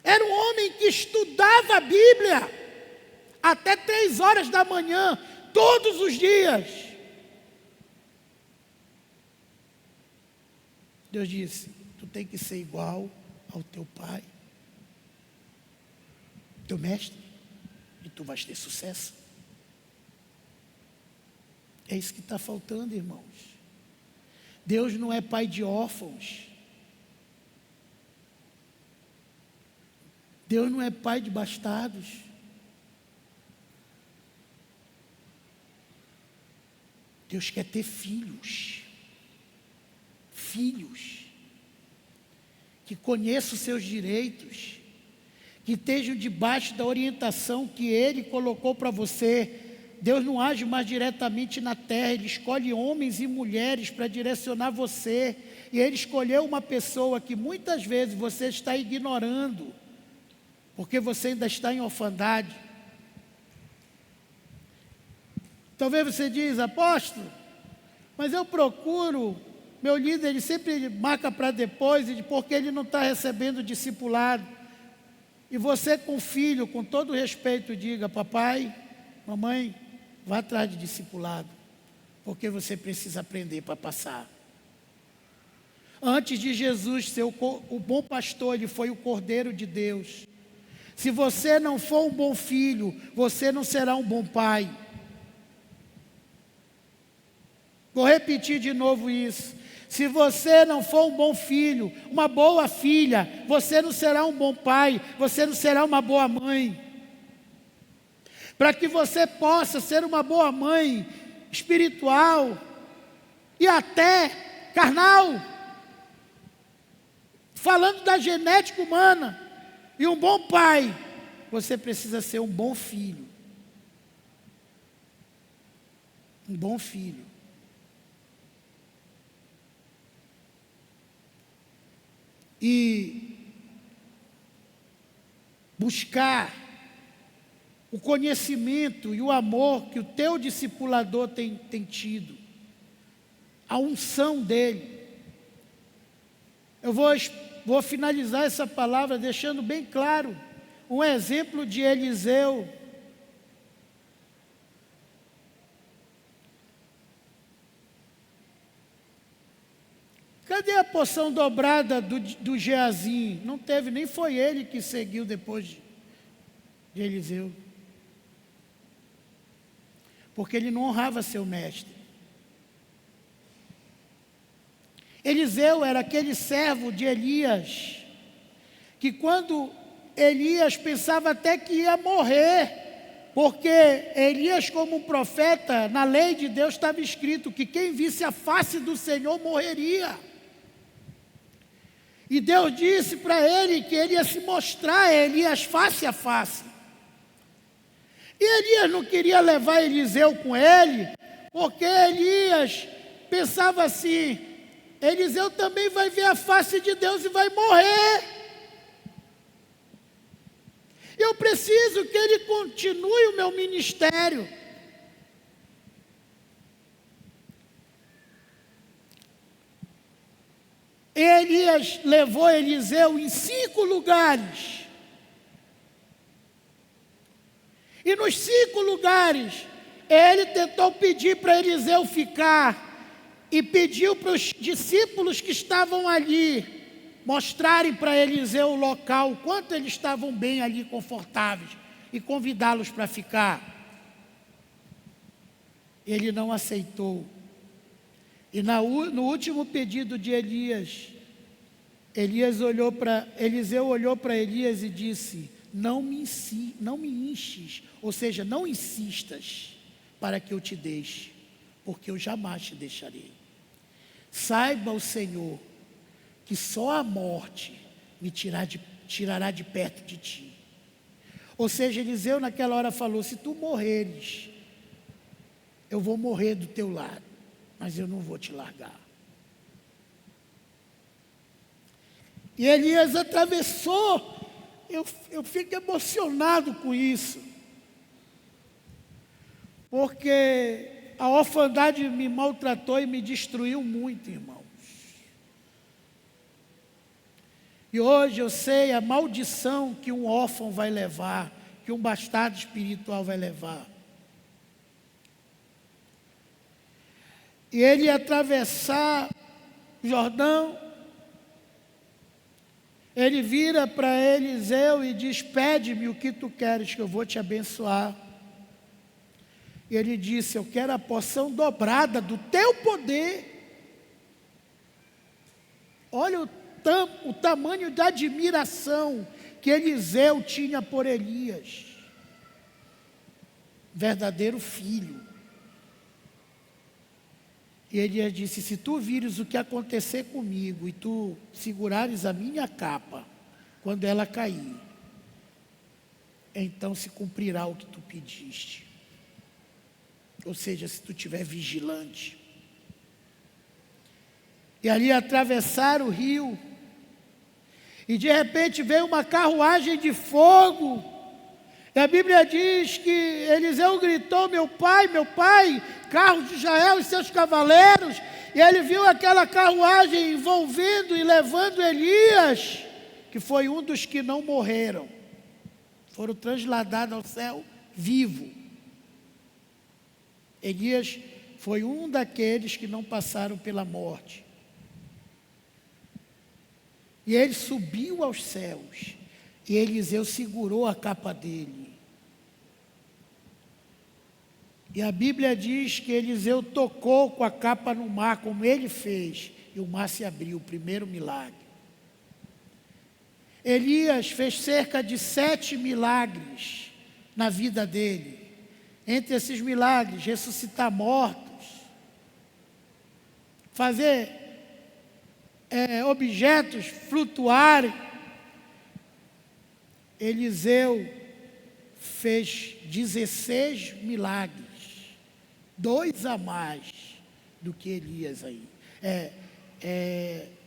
Era um homem que estudava a Bíblia até 3 horas da manhã, todos os dias. Deus disse, tu tem que ser igual ao teu pai, teu mestre, e tu vais ter sucesso. É isso que está faltando, irmãos. Deus não é pai de órfãos. Deus não é pai de bastardos. Deus quer ter filhos. Filhos. Que conheçam os seus direitos. Que estejam debaixo da orientação que Ele colocou para você. Deus não age mais diretamente na terra, Ele escolhe homens e mulheres para direcionar você. E Ele escolheu uma pessoa que muitas vezes você está ignorando, porque você ainda está em orfandade. Talvez você diz, apóstolo, mas eu procuro, meu líder ele sempre marca para depois, porque ele não está recebendo discipulado. E você com filho, com todo respeito, diga, papai, mamãe, vá atrás de discipulado, porque você precisa aprender para passar. Antes de Jesus ser o bom pastor, Ele foi o Cordeiro de Deus. Se você não for um bom filho, você não será um bom pai. Vou repetir de novo isso. Se você não for um bom filho, uma boa filha, você não será um bom pai, você não será uma boa mãe. Para que você possa ser uma boa mãe espiritual e até carnal, falando da genética humana, e um bom pai, você precisa ser um bom filho. Um bom filho. E buscar o conhecimento e o amor que o teu discipulador tem tido, a unção dele. Eu vou finalizar essa palavra deixando bem claro um exemplo de Eliseu. Cadê a porção dobrada do Geazi? Não teve, nem foi ele que seguiu depois de Eliseu. Porque ele não honrava seu mestre. Eliseu era aquele servo de Elias, que quando Elias pensava até que ia morrer, porque Elias, como um profeta, na lei de Deus estava escrito que quem visse a face do Senhor morreria. E Deus disse para ele que ele ia se mostrar a Elias face a face. E Elias não queria levar Eliseu com ele, porque Elias pensava assim, Eliseu também vai ver a face de Deus e vai morrer. Eu preciso que ele continue o meu ministério. Elias levou Eliseu em 5 lugares. E nos 5 lugares, ele tentou pedir para Eliseu ficar. e pediu para os discípulos que estavam ali mostrarem para Eliseu o local, o quanto eles estavam bem ali, confortáveis, e convidá-los para ficar. Ele não aceitou. E no último pedido de Elias, Eliseu olhou para Elias e disse: não me enches, ou seja, não insistas para que eu te deixe, porque eu jamais te deixarei. Saiba o Senhor que só a morte me tirará de perto de ti. Ou seja, Eliseu naquela hora falou: se tu morreres, eu vou morrer do teu lado, mas eu não vou te largar. E Elias atravessou. Eu fico emocionado com isso, porque a orfandade me maltratou e me destruiu muito, irmãos. E hoje eu sei a maldição que um órfão vai levar, que um bastardo espiritual vai levar. E ele ia atravessar o Jordão, ele vira para Eliseu e diz: pede-me o que tu queres, que eu vou te abençoar. E ele disse: eu quero a porção dobrada do teu poder. Olha o tamanho da admiração que Eliseu tinha por Elias, verdadeiro filho. E Elias disse: se tu vires o que acontecer comigo e tu segurares a minha capa, quando ela cair, então se cumprirá o que tu pediste. Ou seja, se tu estiver vigilante. E ali atravessaram o rio, e de repente veio uma carruagem de fogo. E a Bíblia diz que Eliseu gritou: meu pai, carros de Israel e seus cavaleiros. E ele viu aquela carruagem envolvendo e levando Elias, que foi um dos que não morreram, foram transladados ao céu vivo. Elias foi um daqueles que não passaram pela morte. E ele subiu aos céus, e Eliseu segurou a capa dele. E a Bíblia diz que Eliseu tocou com a capa no mar, como ele fez, e o mar se abriu, o primeiro milagre. Elias fez cerca de 7 milagres na vida dele. Entre esses milagres, ressuscitar mortos, fazer objetos flutuarem. Eliseu fez 16 milagres, 2 a mais do que Elias aí.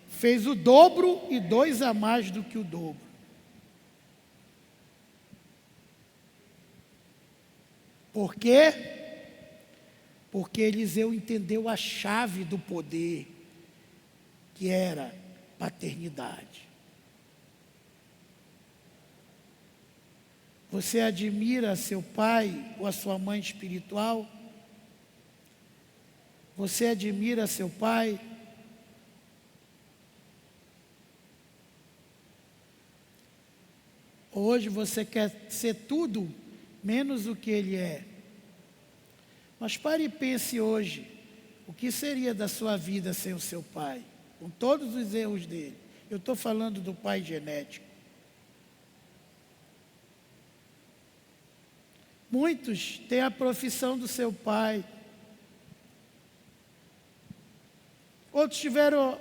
Fez o dobro e 2 a mais do que o dobro. Por quê? Porque Eliseu entendeu a chave do poder, que era paternidade. Você admira seu pai ou a sua mãe espiritual? Você admira seu pai? Hoje você quer ser tudo menos o que ele é. Mas pare e pense hoje, o que seria da sua vida sem o seu pai? Com todos os erros dele. Eu estou falando do pai genético. Muitos têm a profissão do seu pai. Outros tiveram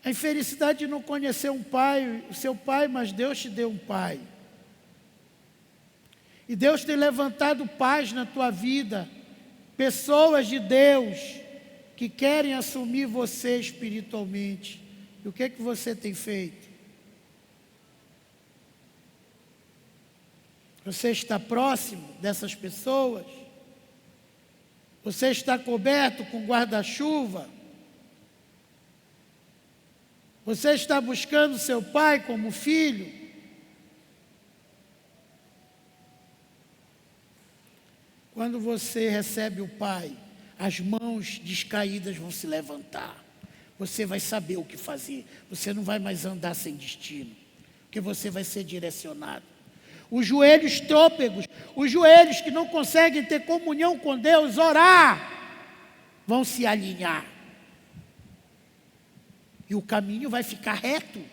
a infelicidade de não conhecer o seu pai, mas Deus te deu um pai. E Deus tem levantado paz na tua vida, pessoas de Deus que querem assumir você espiritualmente. E o que você tem feito? Você está próximo dessas pessoas? Você está coberto com guarda-chuva? Você está buscando seu pai como filho? Quando você recebe o pai, as mãos descaídas vão se levantar. Você vai saber o que fazer. Você não vai mais andar sem destino, porque você vai ser direcionado. Os joelhos trôpegos, os joelhos que não conseguem ter comunhão com Deus, orar, vão se alinhar. E o caminho vai ficar reto.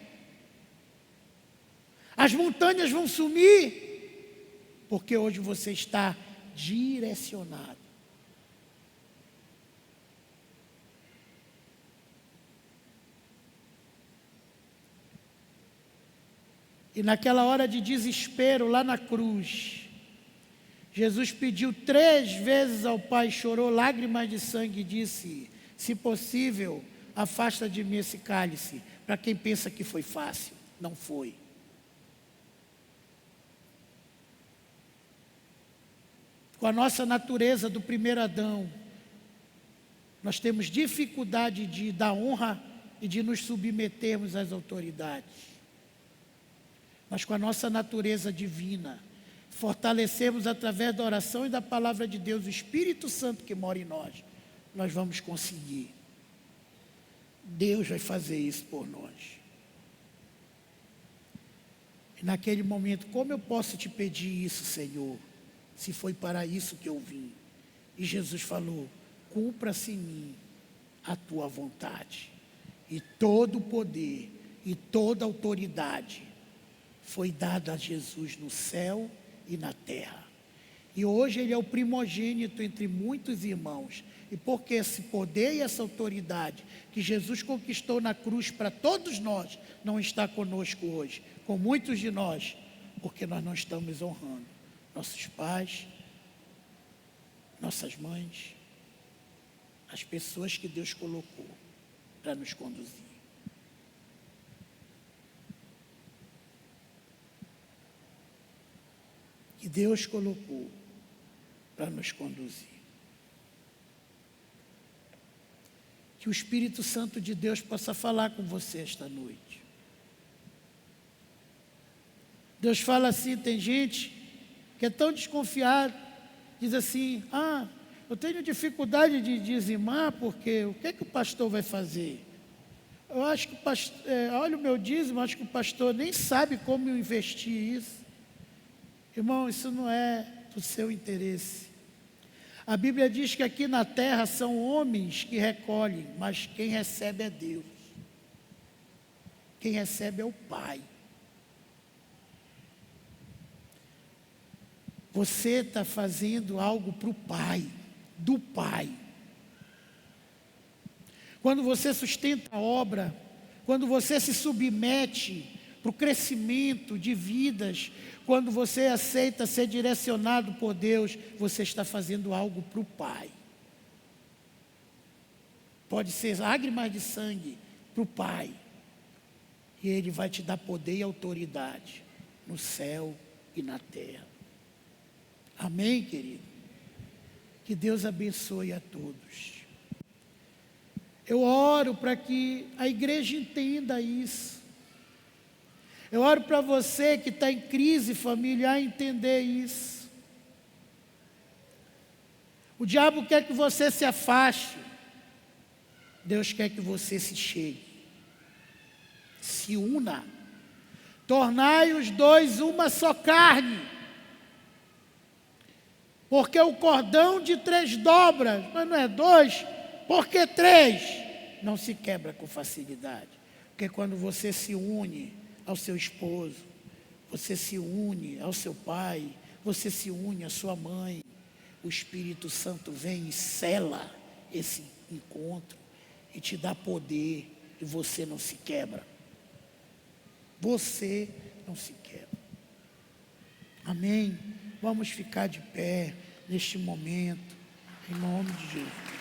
As montanhas vão sumir, porque hoje você está direcionado. E naquela hora de desespero, lá na cruz, Jesus pediu 3 vezes ao Pai, chorou lágrimas de sangue e disse: se possível, afasta de mim esse cálice. Para quem pensa que foi fácil, não foi. Com a nossa natureza do primeiro Adão, nós temos dificuldade de dar honra e de nos submetermos às autoridades. Mas com a nossa natureza divina, fortalecemos através da oração e da palavra de Deus, o Espírito Santo que mora em nós, nós vamos conseguir. Deus vai fazer isso por nós. E naquele momento, como eu posso te pedir isso, Senhor, se foi para isso que eu vim? E Jesus falou: cumpra-se em mim a tua vontade. E todo o poder e toda a autoridade foi dado a Jesus no céu e na terra. E hoje Ele é o primogênito entre muitos irmãos. E porque esse poder e essa autoridade que Jesus conquistou na cruz para todos nós, não está conosco hoje, com muitos de nós, porque nós não estamos honrando nossos pais, nossas mães, as pessoas que Deus colocou para nos conduzir. Que Deus colocou para nos conduzir. Que o Espírito Santo de Deus possa falar com você esta noite. Deus fala assim, tem gente que é tão desconfiado, diz assim: eu tenho dificuldade de dizimar, porque o que o pastor vai fazer? Eu acho que o pastor, olha o meu dízimo, acho que o pastor nem sabe como eu investir isso. Irmão, isso não é do seu interesse. A Bíblia diz que aqui na terra são homens que recolhem, mas quem recebe é Deus. Quem recebe é o Pai. Você está fazendo algo para o Pai, do Pai. Quando você sustenta a obra, quando você se submete para o crescimento de vidas, quando você aceita ser direcionado por Deus, você está fazendo algo para o Pai. Pode ser lágrimas de sangue para o Pai. E Ele vai te dar poder e autoridade no céu e na terra. Amém, querido? Que Deus abençoe a todos. Eu oro para que a igreja entenda isso. Eu oro para você que está em crise familiar entender isso. O diabo quer que você se afaste. Deus quer que você se chegue. Se una. Tornai os dois uma só carne. Porque o cordão de 3 dobras, mas não é 2, porque 3 não se quebra com facilidade. Porque quando você se une ao seu esposo, você se une ao seu pai, você se une à sua mãe, o Espírito Santo vem e sela esse encontro e te dá poder e você não se quebra. Você não se quebra. Amém? Vamos ficar de pé neste momento, em nome de Jesus.